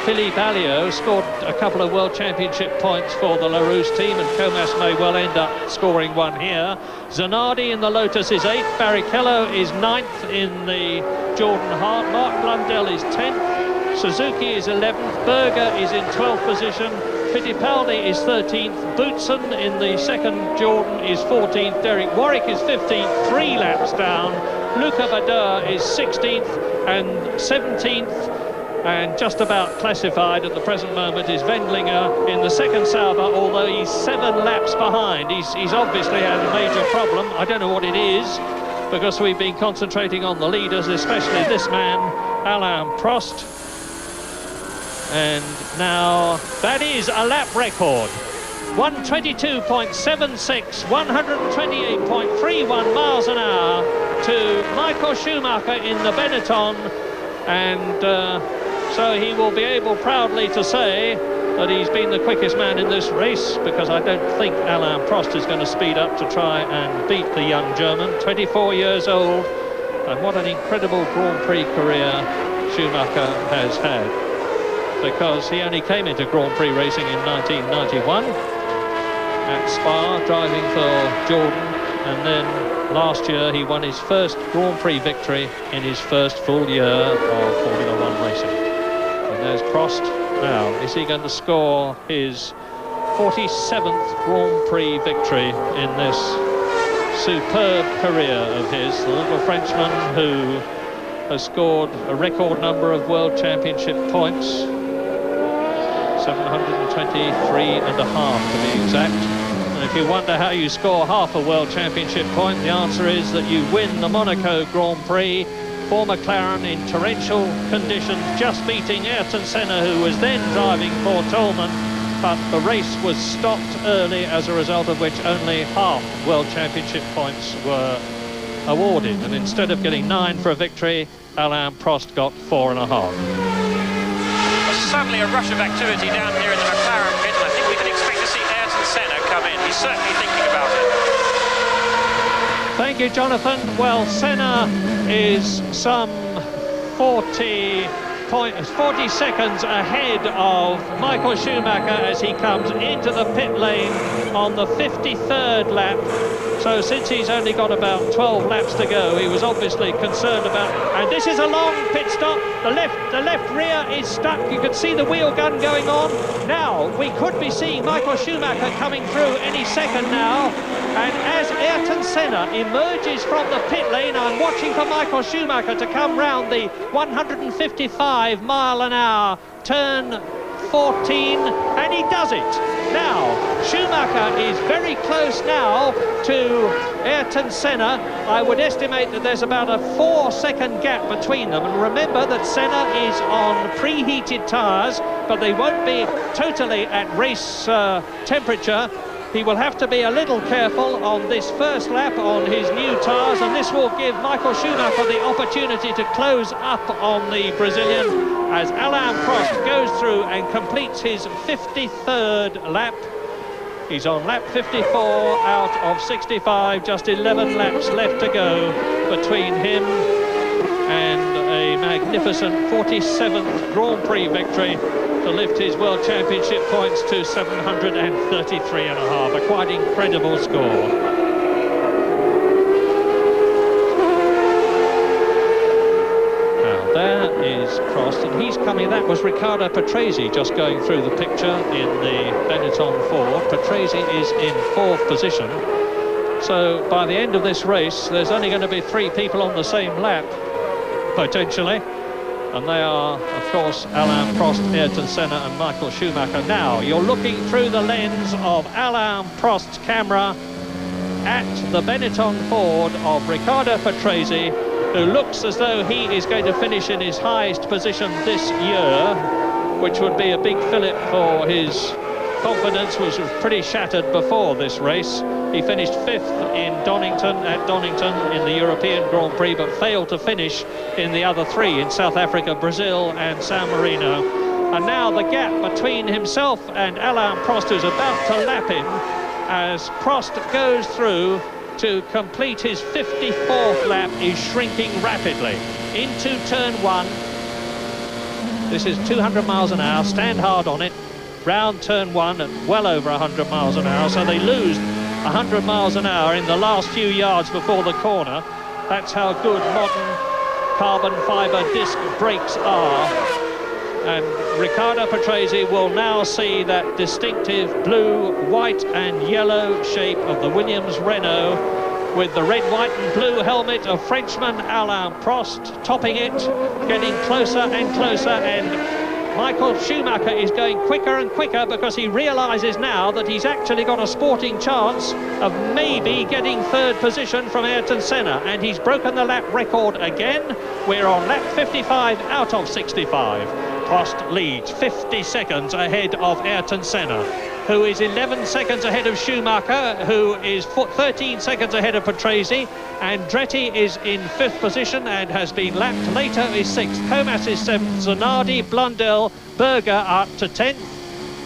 Philippe Alliot scored a couple of World Championship points for the LaRousse team, and Comas may well end up scoring one here. Zanardi in the Lotus is 8th. Barrichello is 9th in the Jordan Hart. Mark Blundell is 10th. Suzuki is 11th. Berger is in 12th position. Fittipaldi is 13th. Boutsen in the 2nd Jordan is 14th. Derek Warwick is 15th, 3 laps down. Luca Badoer is 16th and 17th, and just about classified at the present moment is Wendlinger in the 2nd Sauber, although he's 7 laps behind. He's obviously had a major problem. I don't know what it is, because we've been concentrating on the leaders, especially this man, Alain Prost. And now that is a lap record. 122.76, 128.31 miles an hour to Michael Schumacher in the Benetton, and so he will be able proudly to say that he's been the quickest man in this race, because I don't think Alain Prost is going to speed up to try and beat the young German. 24 years old, and what an incredible Grand Prix career Schumacher has had, because he only came into Grand Prix racing in 1991 at Spa, driving for Jordan, and then last year he won his first Grand Prix victory in his first full year of Formula One racing. And there's Prost now. Is he going to score his 47th Grand Prix victory in this superb career of his? The little Frenchman who has scored a record number of World Championship points, 723 and a half to be exact. And if you wonder how you score half a World Championship point, the answer is that you win the Monaco Grand Prix for McLaren in torrential conditions, just beating Ayrton Senna, who was then driving for Toleman, but the race was stopped early, as a result of which only half World Championship points were awarded, and instead of getting 9 for a victory, Alain Prost got 4.5. Certainly a rush of activity down here in the McLaren pit, and I think we can expect to see Ayrton Senna come in. He's certainly thinking about it. Thank you, Jonathan. Well, Senna is some 40 seconds ahead of Michael Schumacher as he comes into the pit lane on the 53rd lap. So since he's only got about 12 laps to go, he was obviously concerned about, and this is a long pit stop. The left rear is stuck. You can see the wheel gun going on. Now we could be seeing Michael Schumacher coming through any second now, and as Ayrton Senna emerges from the pit lane, I'm watching for Michael Schumacher to come round the 155 mile an hour turn 14, and he does it. Now, Schumacher is very close now to Ayrton Senna. I would estimate that there's about a 4-second gap between them. And remember that Senna is on preheated tyres, but they won't be totally at race temperature. He will have to be a little careful on this first lap on his new tyres, and this will give Michael Schumacher the opportunity to close up on the Brazilian as Alain Prost goes through and completes his 53rd lap. He's on lap 54 out of 65, just 11 laps left to go between him and a magnificent 47th Grand Prix victory to lift his World Championship points to 733.5, a quite incredible score. Now there is Prost, and he's coming. That was Riccardo Patrese just going through the picture in the Benetton Ford. Patrese is in 4th position. So by the end of this race, there's only going to be 3 people on the same lap, potentially. And they are, of course, Alain Prost, Ayrton Senna and Michael Schumacher. Now, you're looking through the lens of Alain Prost's camera at the Benetton Ford of Riccardo Patrese, who looks as though he is going to finish in his highest position this year, which would be a big fillip for his confidence was pretty shattered before this race. He finished 5th at Donington in the European Grand Prix, but failed to finish in the other 3 in South Africa, Brazil and San Marino. And now the gap between himself and Alain Prost, who's about to lap him, as Prost goes through to complete his 54th lap, is shrinking rapidly into turn 1. This is 200 miles an hour, stand hard on it. Round turn 1 at well over 100 miles an hour, so they lose 100 miles an hour in the last few yards before the corner. That's how good modern carbon fibre disc brakes are. And Riccardo Patrese will now see that distinctive blue, white and yellow shape of the Williams Renault, with the red, white and blue helmet of Frenchman Alain Prost topping it, getting closer and closer, and Michael Schumacher is going quicker and quicker because he realises now that he's actually got a sporting chance of maybe getting 3rd position from Ayrton Senna, and he's broken the lap record again. We're on lap 55 out of 65. Prost leads 50 seconds ahead of Ayrton Senna, who is 11 seconds ahead of Schumacher, who is 13 seconds ahead of Patrese. Andretti is in 5th position and has been lapped. Later is 6th. Comas is 7th. Zanardi, Blundell, Berger are up to 10th.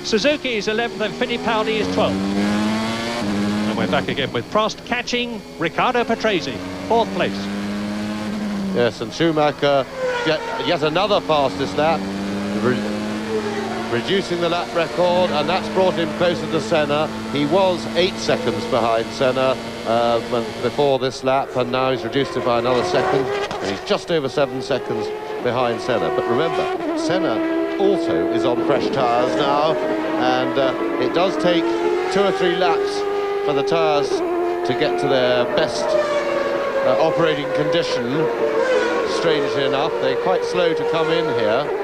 Suzuki is 11th and Fittipaldi is 12th. And we're back again with Prost catching Riccardo Patrese, 4th place. Yes, and Schumacher yet another fastest lap, reducing the lap record, and that's brought him closer to Senna. He was 8 seconds behind Senna before this lap, and now he's reduced it by another second, and he's just over 7 seconds behind Senna. But remember, Senna also is on fresh tyres now, and it does take 2 or 3 laps for the tyres to get to their best operating condition. Strangely enough, they're quite slow to come in here,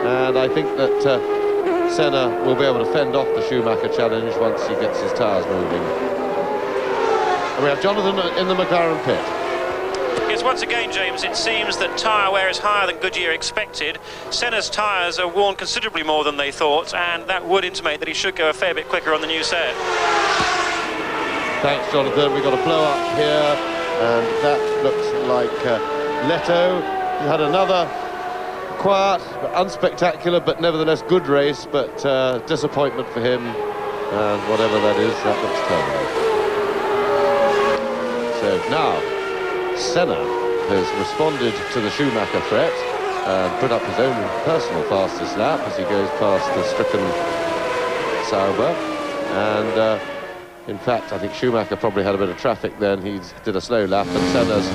and I think that Senna will be able to fend off the Schumacher challenge once he gets his tyres moving. And we have Jonathan in the McLaren pit. Yes, once again, James, it seems that tyre wear is higher than Goodyear expected. Senna's tyres are worn considerably more than they thought, and that would intimate that he should go a fair bit quicker on the new set. Thanks, Jonathan. We've got a blow-up here, and that looks like Leto. He had another quiet, but unspectacular, but nevertheless good race, but disappointment for him, and whatever that is, that looks terrible. So now, Senna has responded to the Schumacher threat and put up his own personal fastest lap as he goes past the stricken Sauber, and in fact, I think Schumacher probably had a bit of traffic then. He did a slow lap, and Senna's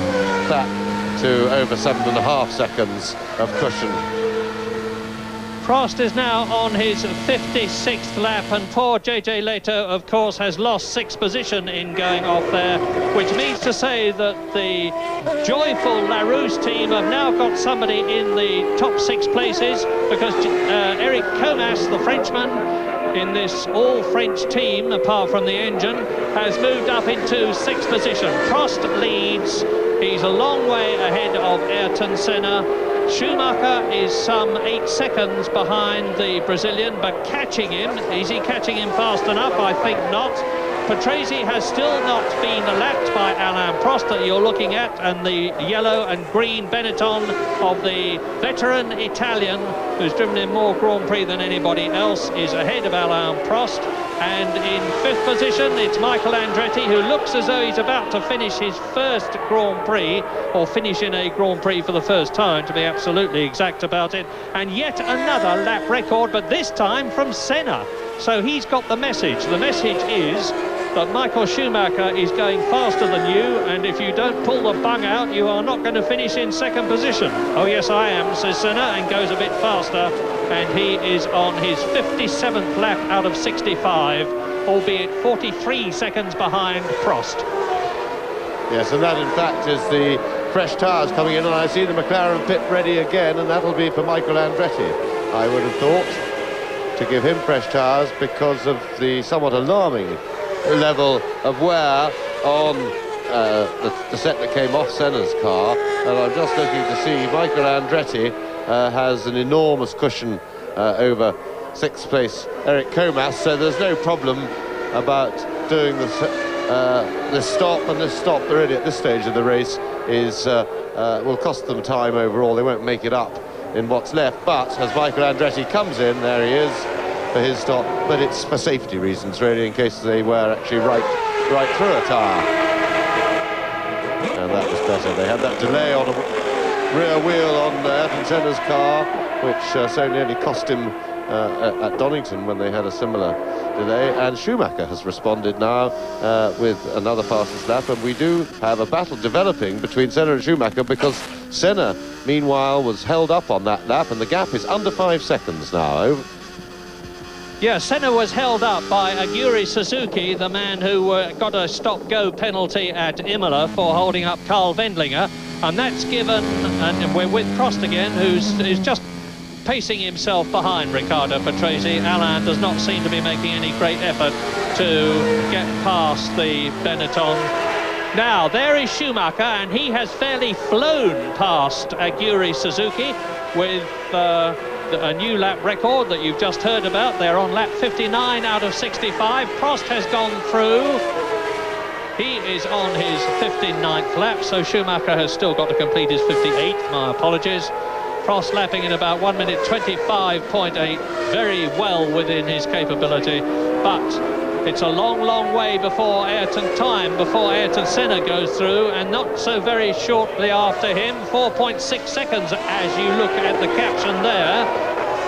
back to over 7.5 seconds of cushion. Prost is now on his 56th lap, and poor JJ Leto, of course, has lost 6th position in going off there, which means to say that the joyful Larousse team have now got somebody in the top 6 places, because Eric Comas, the Frenchman, in this all-French team, apart from the engine, has moved up into 6th position. Prost leads. He's a long way ahead of Ayrton Senna. Schumacher is some 8 seconds behind the Brazilian, but catching him. Is he catching him fast enough? I think not. Patrese has still not been lapped by Alain Prost that you're looking at, and the yellow and green Benetton of the veteran Italian, who's driven in more Grand Prix than anybody else, is ahead of Alain Prost. And in 5th position, it's Michael Andretti, who looks as though he's about to finish his first Grand Prix, or finish in a Grand Prix for the first time, to be absolutely exact about it. And yet another lap record, but this time from Senna. So he's got the message. The message is that Michael Schumacher is going faster than you, and if you don't pull the bung out, you are not going to finish in 2nd position. Oh yes, I am, says Senna, and goes a bit faster, and he is on his 57th lap out of 65, albeit 43 seconds behind Prost. Yes, and that in fact is the fresh tyres coming in, and I see the McLaren pit ready again, and that'll be for Michael Andretti, I would have thought, to give him fresh tyres because of the somewhat alarming level of wear on the set that came off Senna's car. And I'm just looking to see Michael Andretti has an enormous cushion over 6th place Eric Comas, so there's no problem about doing this stop, and this stop really at this stage of the race is will cost them time overall. They won't make it up in what's left, but as Michael Andretti comes in, there he is for his stop, but it's for safety reasons really, in case they were actually right through a tyre. And that was better. They had that delay on a rear wheel on Ayrton Senna's car, which so nearly cost him at Donington when they had a similar delay, and Schumacher has responded now with another fastest lap, and we do have a battle developing between Senna and Schumacher, because Senna meanwhile was held up on that lap, and the gap is under 5 seconds now. Yeah, Senna was held up by Aguri Suzuki, the man who got a stop-go penalty at Imola for holding up Carl Wendlinger, and that's given, and we're with Prost again, who's just pacing himself behind Riccardo Patrese. Alain does not seem to be making any great effort to get past the Benetton. Now, there is Schumacher, and he has fairly flown past Aguri Suzuki with a new lap record that you've just heard about. They're on lap 59 out of 65. Prost has gone through. He is on his 59th lap, so Schumacher has still got to complete his 58th. My apologies. Prost lapping in about 1 minute 25.8, very well within his capability, but it's a long way before Ayrton Senna goes through, and not so very shortly after him, 4.6 seconds as you look at the caption there.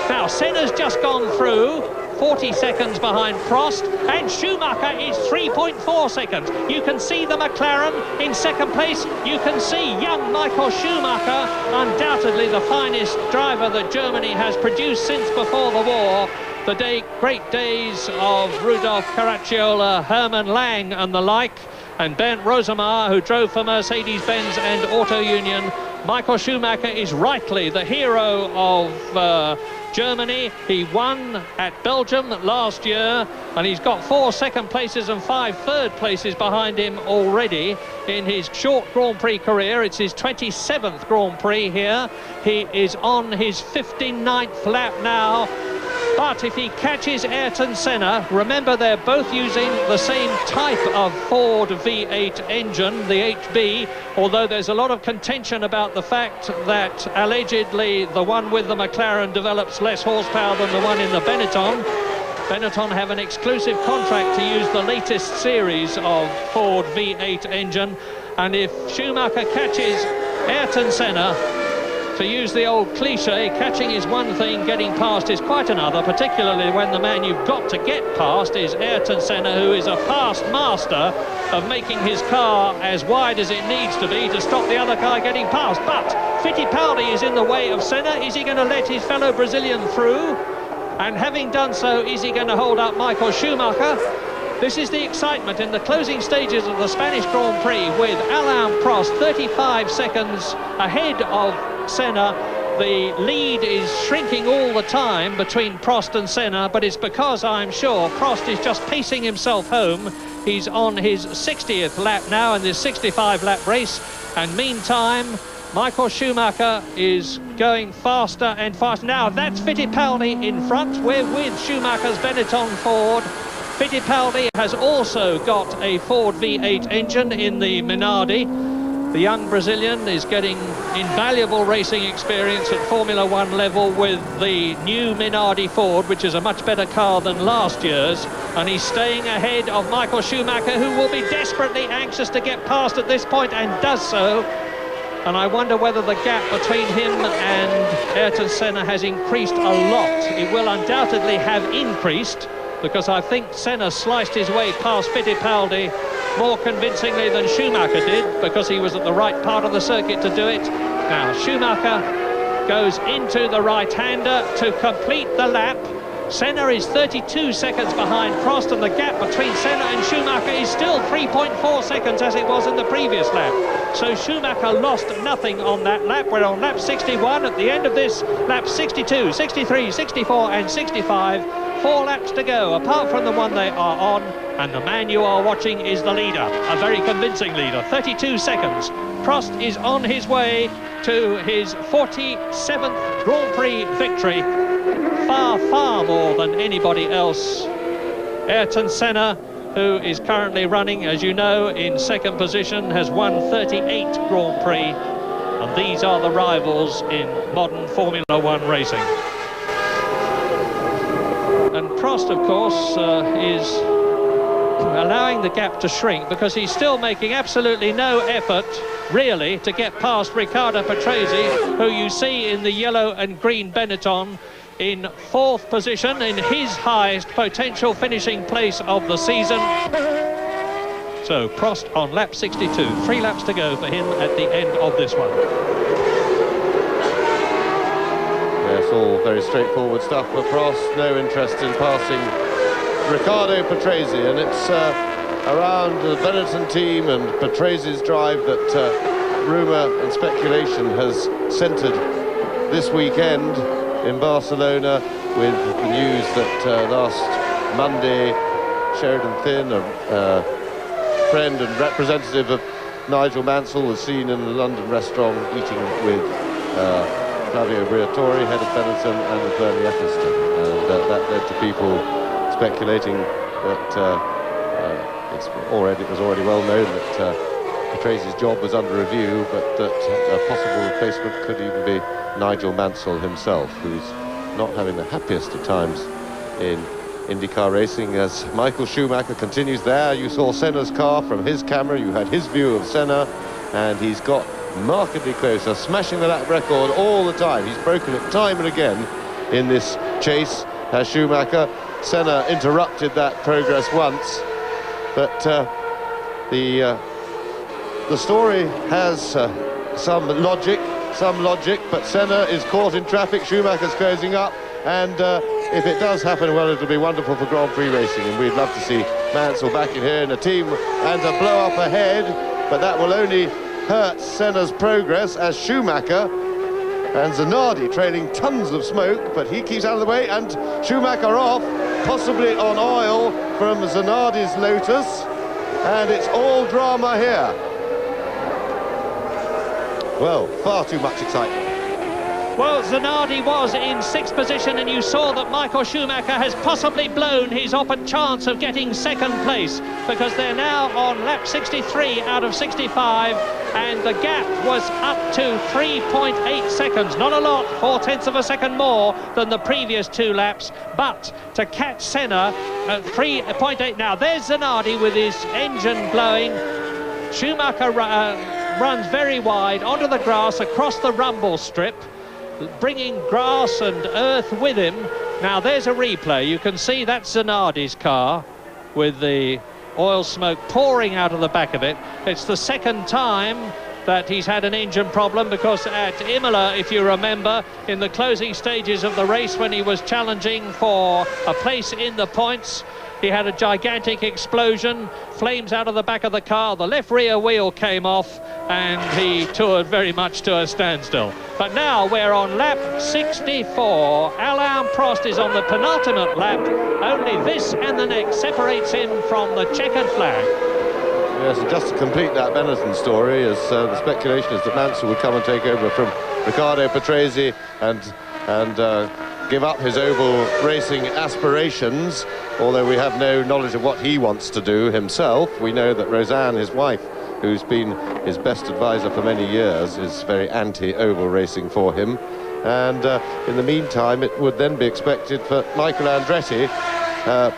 Now, Senna's just gone through, 40 seconds behind Prost, and Schumacher is 3.4 seconds. You can see the McLaren in second place. You can see young Michael Schumacher, undoubtedly the finest driver that Germany has produced since before the war. The great days of Rudolf Caracciola, Hermann Lang and the like, and Bernd Rosemar, who drove for Mercedes-Benz and Auto Union. Michael Schumacher is rightly the hero of Germany. He won at Belgium last year, and he's got 4 second places and 5 third places behind him already in his short Grand Prix career. It's his 27th Grand Prix here. He is on his 59th lap now. But if he catches Ayrton Senna, remember they're both using the same type of Ford V8 engine, the HB, although there's a lot of contention about the fact that allegedly the one with the McLaren develops less horsepower than the one in the Benetton. Benetton have an exclusive contract to use the latest series of Ford V8 engine, and if Schumacher catches Ayrton Senna, to use the old cliche, catching is one thing, getting past is quite another, particularly when the man you've got to get past is Ayrton Senna, who is a past master of making his car as wide as it needs to be to stop the other car getting past. But Fittipaldi is in the way of Senna. Is he going to let his fellow Brazilian through? And having done so, is he going to hold up Michael Schumacher? This is the excitement in the closing stages of the Spanish Grand Prix, with Alain Prost 35 seconds ahead of Senna. The lead is shrinking all the time between Prost and Senna, but it's because I'm sure Prost is just pacing himself home. He's on his 60th lap now in this 65-lap race, and meantime Michael Schumacher is going faster and faster. Now that's Fittipaldi in front. We're with Schumacher's Benetton Ford. Fittipaldi has also got a Ford V8 engine in the Minardi. The young Brazilian is getting invaluable racing experience at Formula One level with the new Minardi Ford, which is a much better car than last year's, and he's staying ahead of Michael Schumacher, who will be desperately anxious to get past at this point, and does so. And I wonder whether the gap between him and Ayrton Senna has increased a lot. It will undoubtedly have increased, because I think Senna sliced his way past Fittipaldi more convincingly than Schumacher did, because he was at the right part of the circuit to do it. Now Schumacher goes into the right-hander to complete the lap. Senna is 32 seconds behind Prost, and the gap between Senna and Schumacher is still 3.4 seconds as it was in the previous lap. So Schumacher lost nothing on that lap. We're on lap 61. At the end of this, lap 62, 63, 64 and 65. 4 laps to go, apart from the one they are on, and the man you are watching is the leader, a very convincing leader, 32 seconds. Prost is on his way to his 47th Grand Prix victory, far far more than anybody else. Ayrton Senna, who is currently running, as you know, in second position, has won 38 Grand Prix, and these are the rivals in modern Formula One racing. And Prost, of course, is allowing the gap to shrink because he's still making absolutely no effort, really, to get past Riccardo Patrese, who you see in the yellow and green Benetton in fourth position, in his highest potential finishing place of the season. So Prost on lap 62, 3 laps to go for him at the end of this one. Yes, all very straightforward stuff for Prost. No interest in passing Riccardo Patrese, and it's around the Benetton team and Patrase's drive that rumour and speculation has centred this weekend in Barcelona, with the news that last Monday Sheridan Thin, a friend and representative of Nigel Mansell, was seen in a London restaurant eating with Flavio Briatore, head of Benetton, and with Bernie Eccleston, and that led to people speculating that it was already well known that Patrase's job was under review, but that a possible replacement could even be Nigel Mansell himself, who's not having the happiest of times in IndyCar racing, as Michael Schumacher continues there. You saw Senna's car from his camera, you had his view of Senna, and he's got markedly closer, smashing the lap record all the time. He's broken it time and again in this chase, has Schumacher. Senna interrupted that progress once, but the story has some logic, but Senna is caught in traffic, Schumacher's closing up, and if it does happen, well, it'll be wonderful for Grand Prix racing, and we'd love to see Mansell back in here in a team and a blow up ahead, but that will only hurt Senna's progress, as Schumacher and Zanardi trailing tons of smoke, but he keeps out of the way, and Schumacher off, possibly on oil from Zanardi's Lotus, and it's all drama here. Well, far too much excitement. Well, Zanardi was in sixth position, and you saw that Michael Schumacher has possibly blown his open chance of getting second place, because they're now on lap 63 out of 65, and the gap was up to 3.8 seconds. Not a lot, 0.4 of a second more than the previous 2 laps, but to catch Senna at 3.8. Now, there's Zanardi with his engine blowing. Schumacher runs very wide onto the grass across the rumble strip, bringing grass and earth with him. Now there's a replay. You can see that's Zanardi's car with the oil smoke pouring out of the back of it. It's the second time that he's had an engine problem, because at Imola, if you remember, in the closing stages of the race when he was challenging for a place in the points, he had a gigantic explosion, flames out of the back of the car, the left rear wheel came off, and he toured very much to a standstill. But now we're on lap 64. Alain Prost is on the penultimate lap. Only this and the next separates him from the checkered flag. Yes, and just to complete that Benetton story, as the speculation is that Mansell would come and take over from Riccardo Patrese and give up his oval racing aspirations, although we have no knowledge of what he wants to do himself. We know that Roseanne, his wife, who's been his best advisor for many years, is very anti-oval racing for him. And in the meantime, it would then be expected for Michael Andretti,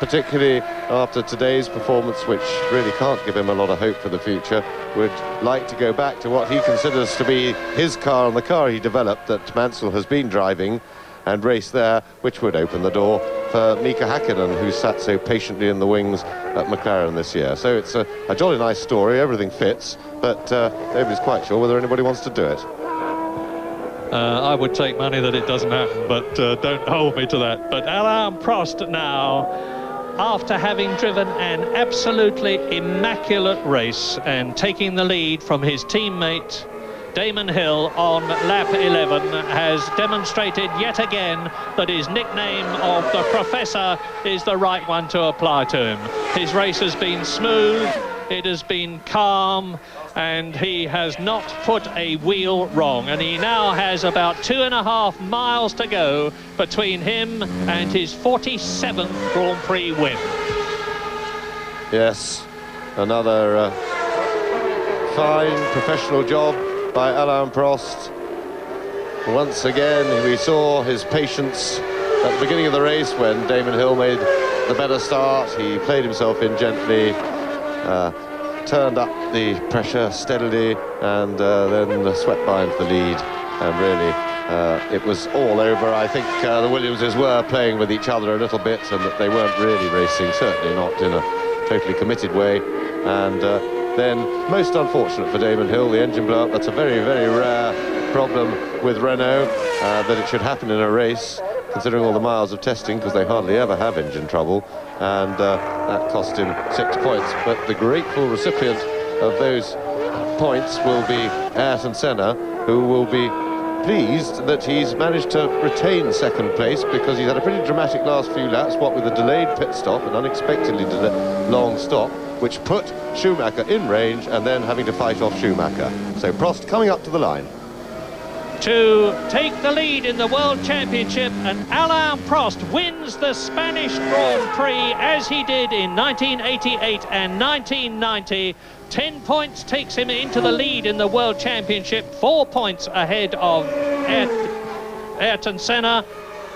particularly after today's performance, which really can't give him a lot of hope for the future, would like to go back to what he considers to be his car, and the car he developed that Mansell has been driving, and race there, which would open the door for Mika Häkkinen, who sat so patiently in the wings at McLaren this year. So it's a jolly nice story, everything fits, but nobody's quite sure whether anybody wants to do it. I would take money that it doesn't happen, but don't hold me to that. But Alain Prost now, after having driven an absolutely immaculate race and taking the lead from his teammate Damon Hill on lap 11, has demonstrated yet again that his nickname of the Professor is the right one to apply to him. His race has been smooth, it has been calm, and he has not put a wheel wrong. And he now has about 2.5 miles to go between him and his 47th Grand Prix win. Yes, another fine professional job by Alain Prost. Once again, we saw his patience at the beginning of the race when Damon Hill made the better start. He played himself in gently, turned up the pressure steadily, and then swept by into the lead. And really, it was all over. I think the Williamses were playing with each other a little bit, and that they weren't really racing, certainly not in a totally committed way. And then, most unfortunate for Damon Hill, the engine blow-up. That's a very, very rare problem with Renault, that it should happen in a race, considering all the miles of testing, because they hardly ever have engine trouble, and that cost him 6 points. But the grateful recipient of those points will be Ayrton Senna, who will be pleased that he's managed to retain second place, because he's had a pretty dramatic last few laps, what with a delayed pit stop, an unexpectedly long stop, which put Schumacher in range, and then having to fight off Schumacher. So Prost coming up to the line. To take the lead in the World Championship, and Alain Prost wins the Spanish Grand Prix as he did in 1988 and 1990. 10 points takes him into the lead in the World Championship, 4 points ahead of Ayrton Senna.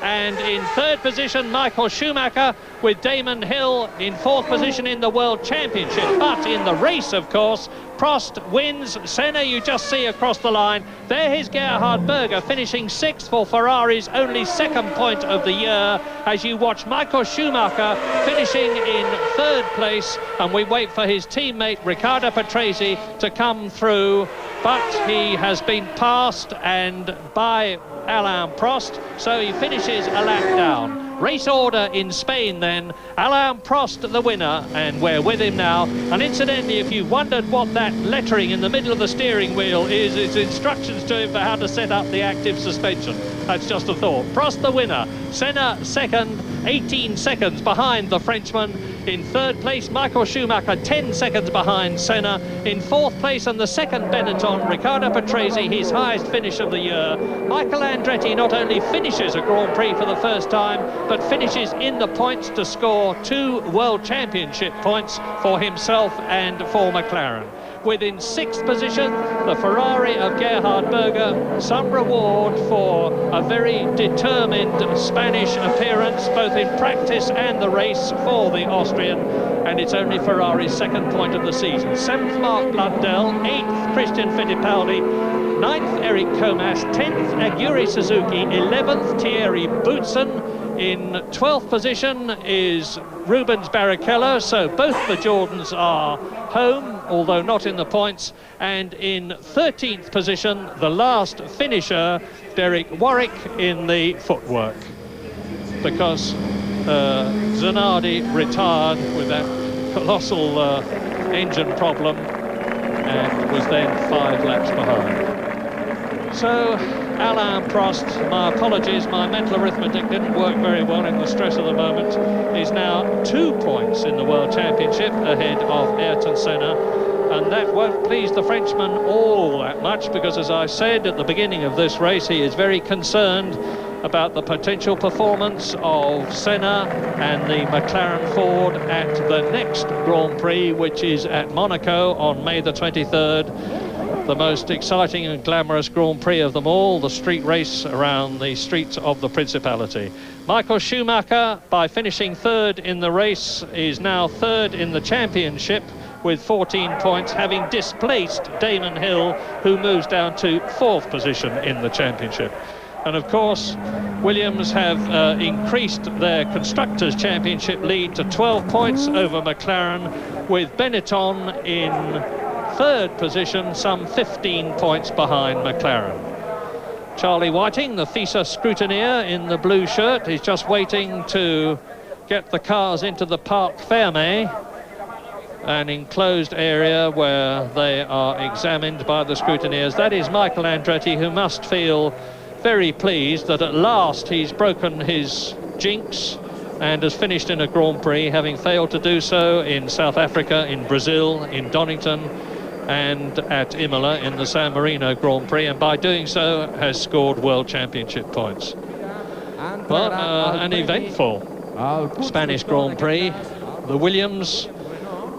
And in third position, Michael Schumacher, with Damon Hill in fourth position in the World Championship. But in the race, of course, Prost wins. Senna, you just see across the line. There is Gerhard Berger finishing sixth for Ferrari's only second point of the year, as you watch Michael Schumacher finishing in third place, and we wait for his teammate Riccardo Patrese to come through. But he has been passed and by Alain Prost, so he finishes a lap down. Race order in Spain then, Alain Prost the winner, and we're with him now. And incidentally, if you wondered what that lettering in the middle of the steering wheel is, it's instructions to him for how to set up the active suspension. That's just a thought. Prost the winner, Senna second, 18 seconds behind the Frenchman. In third place, Michael Schumacher, 10 seconds behind Senna. In fourth place, and the second Benetton, Riccardo Patrese, his highest finish of the year. Michael Andretti not only finishes a Grand Prix for the first time, but finishes in the points to score 2 World Championship points for himself and for McLaren. Within sixth position, the Ferrari of Gerhard Berger, some reward for a very determined Spanish appearance, both in practice and the race for the Austrian, and it's only Ferrari's second point of the season. Seventh, Mark Blundell. Eighth, Christian Fittipaldi. Ninth, Eric Comas. 10th, Aguri Suzuki. 11th, Thierry Boutsen. In 12th position is Rubens Barrichello, so both the Jordans are home, although not in the points. And in 13th position, the last finisher, Derek Warwick, in the footwork, because Zanardi retired with that colossal engine problem and was then 5 laps behind. So Alain Prost, my apologies, my mental arithmetic didn't work very well in the stress of the moment, is now 2 points in the World Championship ahead of Ayrton Senna, and that won't please the Frenchman all that much, because as I said at the beginning of this race, he is very concerned about the potential performance of Senna and the McLaren Ford at the next Grand Prix, which is at Monaco on May the 23rd. The most exciting and glamorous Grand Prix of them all, the street race around the streets of the Principality. Michael Schumacher, by finishing third in the race, is now third in the championship with 14 points, having displaced Damon Hill, who moves down to fourth position in the championship. And of course, Williams have increased their Constructors' Championship lead to 12 points over McLaren, with Benetton in third position, some 15 points behind McLaren. Charlie Whiting, the FISA scrutineer in the blue shirt, is just waiting to get the cars into the Parc Fermé, an enclosed area where they are examined by the scrutineers. That is Michael Andretti, who must feel very pleased that at last he's broken his jinx and has finished in a Grand Prix, having failed to do so in South Africa, in Brazil, in Donington, and at Imola in the San Marino Grand Prix, and by doing so has scored World Championship points. Well, an eventful Spanish Grand Prix. The Williams,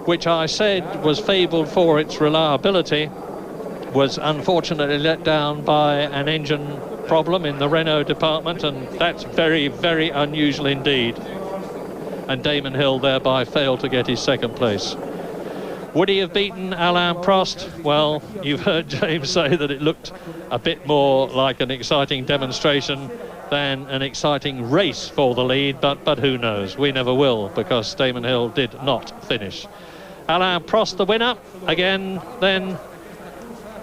which I said was fabled for its reliability, was unfortunately let down by an engine problem in the Renault department, and that's very, very unusual indeed. And Damon Hill thereby failed to get his second place. Would he have beaten Alain Prost? Well, you've heard James say that it looked a bit more like an exciting demonstration than an exciting race for the lead, but who knows? We never will, because Damon Hill did not finish. Alain Prost, the winner, again then,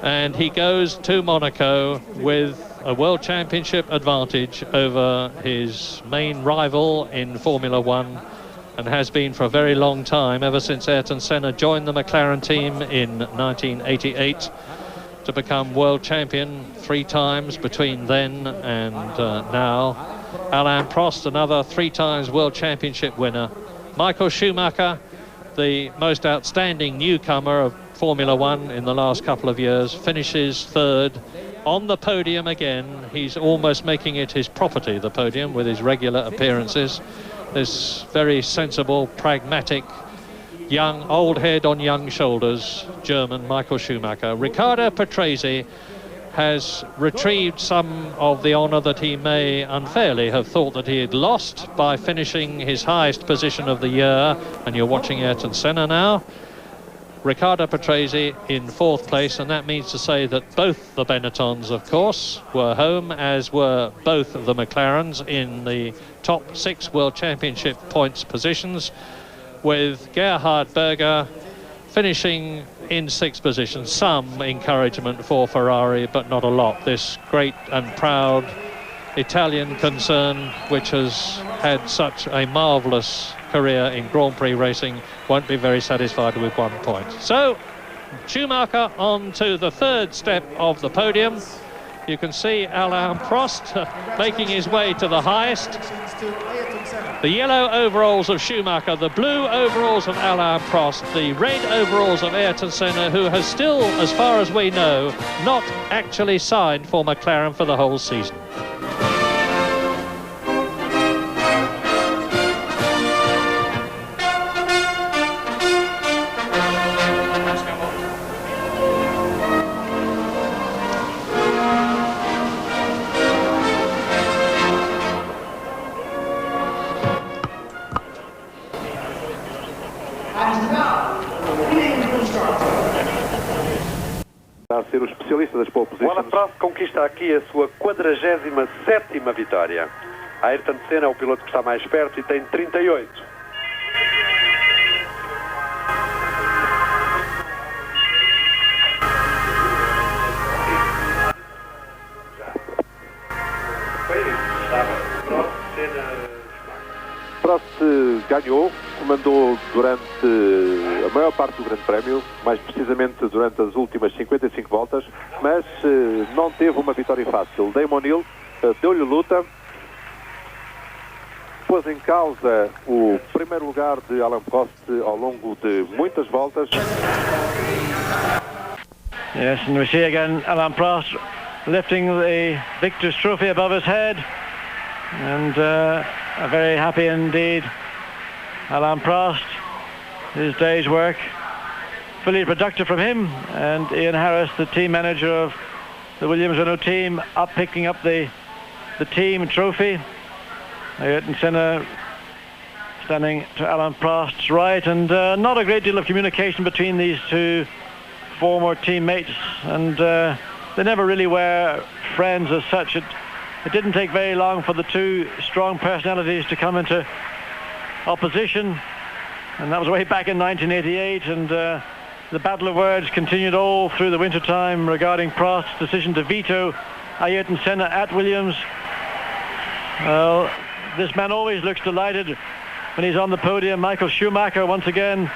and he goes to Monaco with a World Championship advantage over his main rival in Formula One, and has been for a very long time, ever since Ayrton Senna joined the McLaren team in 1988 to become world champion 3 times between then and now. Alain Prost, another 3 times World Championship winner. Michael Schumacher, the most outstanding newcomer of Formula One in the last couple of years, finishes 3rd on the podium again. He's almost making it his property, the podium, with his regular appearances. This very sensible, pragmatic, young, old head on young shoulders, German Michael Schumacher. Riccardo Patrese has retrieved some of the honour that he may unfairly have thought that he had lost by finishing his highest position of the year. And you're watching Ayrton Senna now. Riccardo Patrese in 4th place, and that means to say that both the Benettons, of course, were home, as were both of the McLarens in the top 6 World Championship points positions, with Gerhard Berger finishing in 6th position. Some encouragement for Ferrari, but not a lot. This great and proud Italian concern, which has had such a marvellous career in Grand Prix racing, won't be very satisfied with 1 point. So Schumacher on to the 3rd step of the podium. You can see Alain Prost making his way to the highest. The yellow overalls of Schumacher, the blue overalls of Alain Prost, the red overalls of Ayrton Senna, who has still, as far as we know, not actually signed for McLaren for the whole season. A ser o especialista das pole positions. Alain Prost conquista aqui a sua 47ª vitória. Ayrton Senna é o piloto que está mais perto e tem 38. Prost ganhou, comandou durante a maior parte do Grande Prémio, mais precisamente durante as últimas 55 voltas, mas não teve uma vitória fácil. Damon Hill deu-lhe luta, pôs em causa o primeiro lugar de Alain Prost ao longo de muitas voltas. Yes, and we see again Alain Prost lifting the victor's trophy above his head, and very happy indeed. Alain Prost, his day's work fully productive from him, and Ian Harris, the team manager of the Williams Renault team, up picking up the team trophy. Ayrton Senna standing to Alain Prost's right, and not a great deal of communication between these two former teammates, and they never really were friends as such. It didn't take very long for the two strong personalities to come into opposition, and that was way back in 1988, and the battle of words continued all through the winter time regarding Prost's decision to veto Ayrton Senna at Williams. Well, this man always looks delighted when he's on the podium. Michael Schumacher once again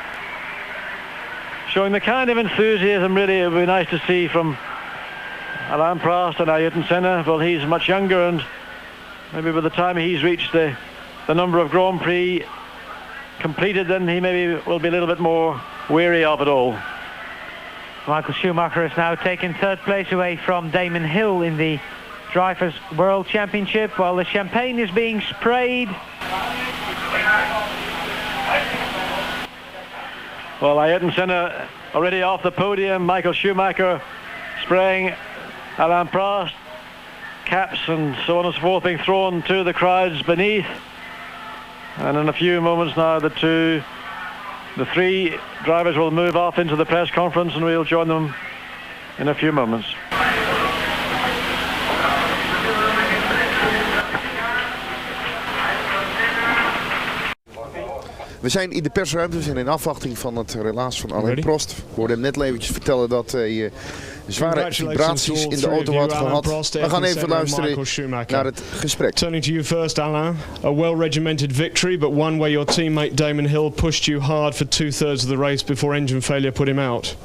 showing the kind of enthusiasm really it would be nice to see from Alain Prost and Ayrton Senna. Well, he's much younger, and maybe by the time he's reached the the number of Grand Prix completed, then he maybe will be a little bit more weary of it all. Michael Schumacher is now taking third place away from Damon Hill in the Drivers' World Championship, while the champagne is being sprayed. Well, Ayrton Senna already off the podium. Michael Schumacher spraying Alain Prost. Caps and so on and so forth being thrown to the crowds beneath. And in a few moments now, the three drivers will move off into the press conference, and we'll join them in a few moments. We zijn in de persruimte, we zijn in afwachting van het relaas van Alain Prost. Ik hoorde hem net eventjes vertellen dat hij zware vibraties in de auto had gehad. We gaan even luisteren naar het gesprek. Turning to you first, Alain. A well-regimented victory, but one where your teammate Damon Hill pushed you hard for 2/3 of the race before engine failure put him out.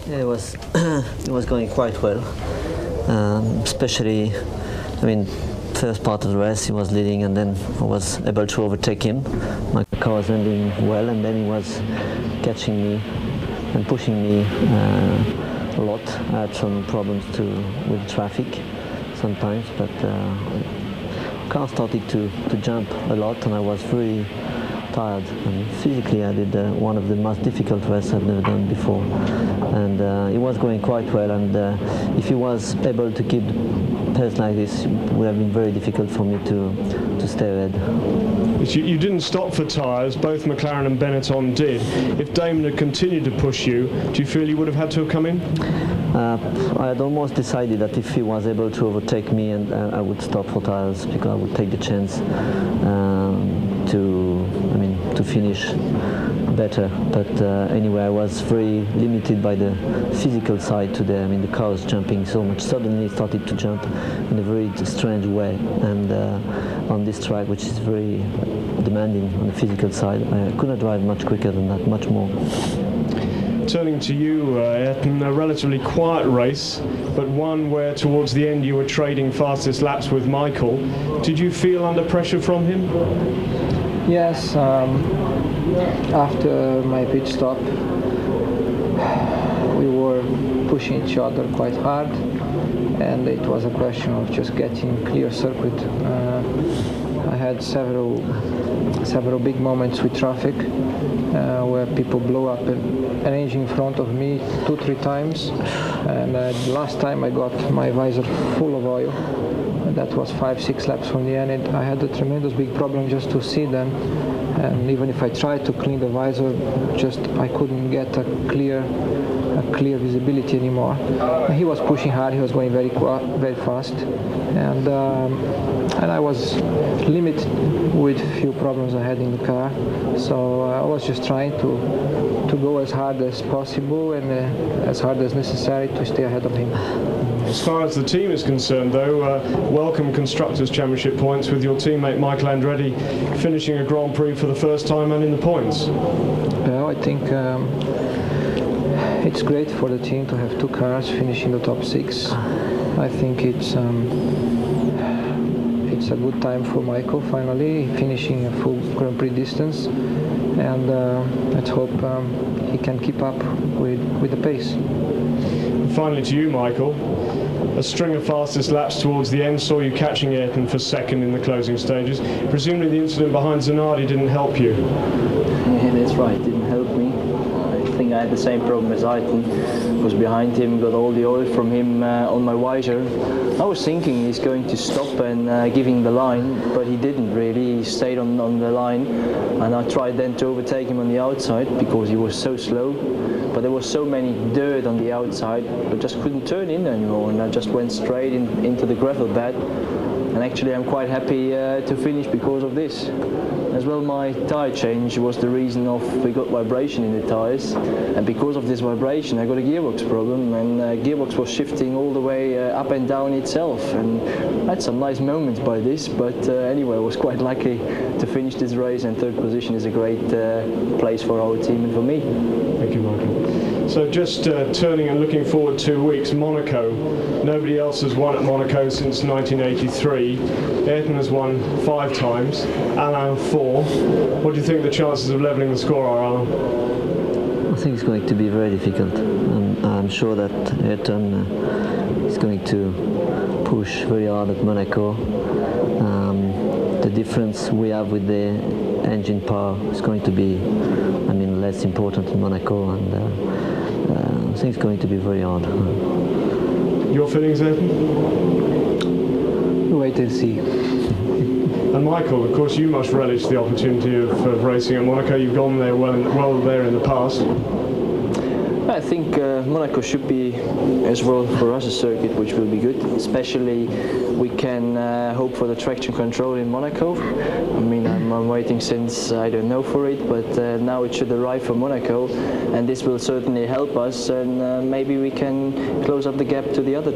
Yeah, it was going quite well. Especially, I mean, first part of the race he was leading, and then I was able to overtake him. My car was ending well, and then he was catching me and pushing me a lot. I had some problems with traffic sometimes, but the car started to jump a lot, and I was really tired. And physically I did one of the most difficult races I've never done before, and it was going quite well, and if he was able to keep pace like this, it would have been very difficult for me to stay ahead. You didn't stop for tyres, both McLaren and Benetton did. If Damon had continued to push you, do you feel you would have had to have come in? I had almost decided that if he was able to overtake me, and I would stop for tyres, because I would take the chance to finish better. But anyway, I was very limited by the physical side today. I mean, the car was jumping so much. Suddenly it started to jump in a very strange way, and on this track, which is very demanding on the physical side, I could not drive much quicker than that, much more. Turning to you, Ayrton, a relatively quiet race, but one where towards the end you were trading fastest laps with Michael. Did you feel under pressure from him? Yes, after my pit stop we were pushing each other quite hard, and it was a question of just getting clear circuit. I had several big moments with traffic where people blow up an engine in front of me 2-3 times, and last time I got my visor full of oil. That was 5-6 laps from the end, and I had a tremendous big problem just to see them, and even if I tried to clean the visor, I couldn't get a clear visibility anymore. He was pushing hard, he was going very fast, and I was limited with few problems I had in the car, so I was just trying to go as hard as possible and as hard as necessary to stay ahead of him. As far as the team is concerned, though, welcome Constructors' Championship points, with your teammate Michael Andretti finishing a Grand Prix for the first time and in the points. Well, I think it's great for the team to have two cars finishing the top 6. I think it's a good time for Michael, finally finishing a full Grand Prix distance, and let's hope he can keep up with the pace. Finally to you, Michael, a string of fastest laps towards the end saw you catching Ayrton for second in the closing stages. Presumably the incident behind Zanardi didn't help you. Yeah, that's right, it didn't help me. I think I had the same problem as Ayrton. Was behind him, got all the oil from him on my visor. I was thinking he's going to stop and giving the line, but he didn't really. He stayed on the line, and I tried then to overtake him on the outside because he was so slow. But there was so many dirt on the outside, I just couldn't turn in anymore, and I just went straight into the gravel bed. And actually I'm quite happy to finish because of this. As well, my tyre change was the reason of we got vibration in the tyres, and because of this vibration I got a gearbox problem, and gearbox was shifting all the way up and down itself, and I had some nice moments by this, but anyway I was quite lucky to finish this race, and third position is a great place for our team and for me. Thank you, Michael. So just turning and looking forward 2 weeks, Monaco. Nobody else has won at Monaco since 1983. Ayrton has won 5 times, Alain 4. What do you think the chances of levelling the score are, Alain? I think it's going to be very difficult. I'm sure that Ayrton is going to push very hard at Monaco. The difference we have with the engine power is going to be, less important in Monaco, and I think it's going to be very hard. Your feelings, Ayrton? Wait and see. And Michael, of course, you must relish the opportunity of racing at Monaco. You've gone there well there in the past. I think Monaco should be as well for us a circuit which will be good. Especially we can hope for the traction control in Monaco. I'm waiting since I don't know for it, but now it should arrive from Monaco, and this will certainly help us, and maybe we can close up the gap to the other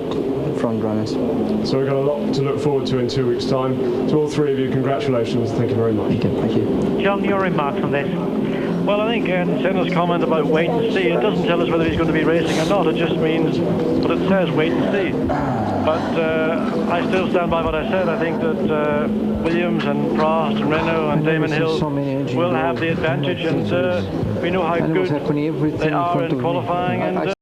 front runners. So we've got a lot to look forward to in 2 weeks' time. To all 3 of you, congratulations. Thank you very much. Thank you. John, your remarks on this? Well, I think Senna's comment about wait and see, it doesn't tell us whether he's going to be racing or not. It just means, but it says wait and see. But I still stand by what I said. I think that Williams and Prost and Renault and Damon Hill will have the advantage, and we know how good they are in qualifying. And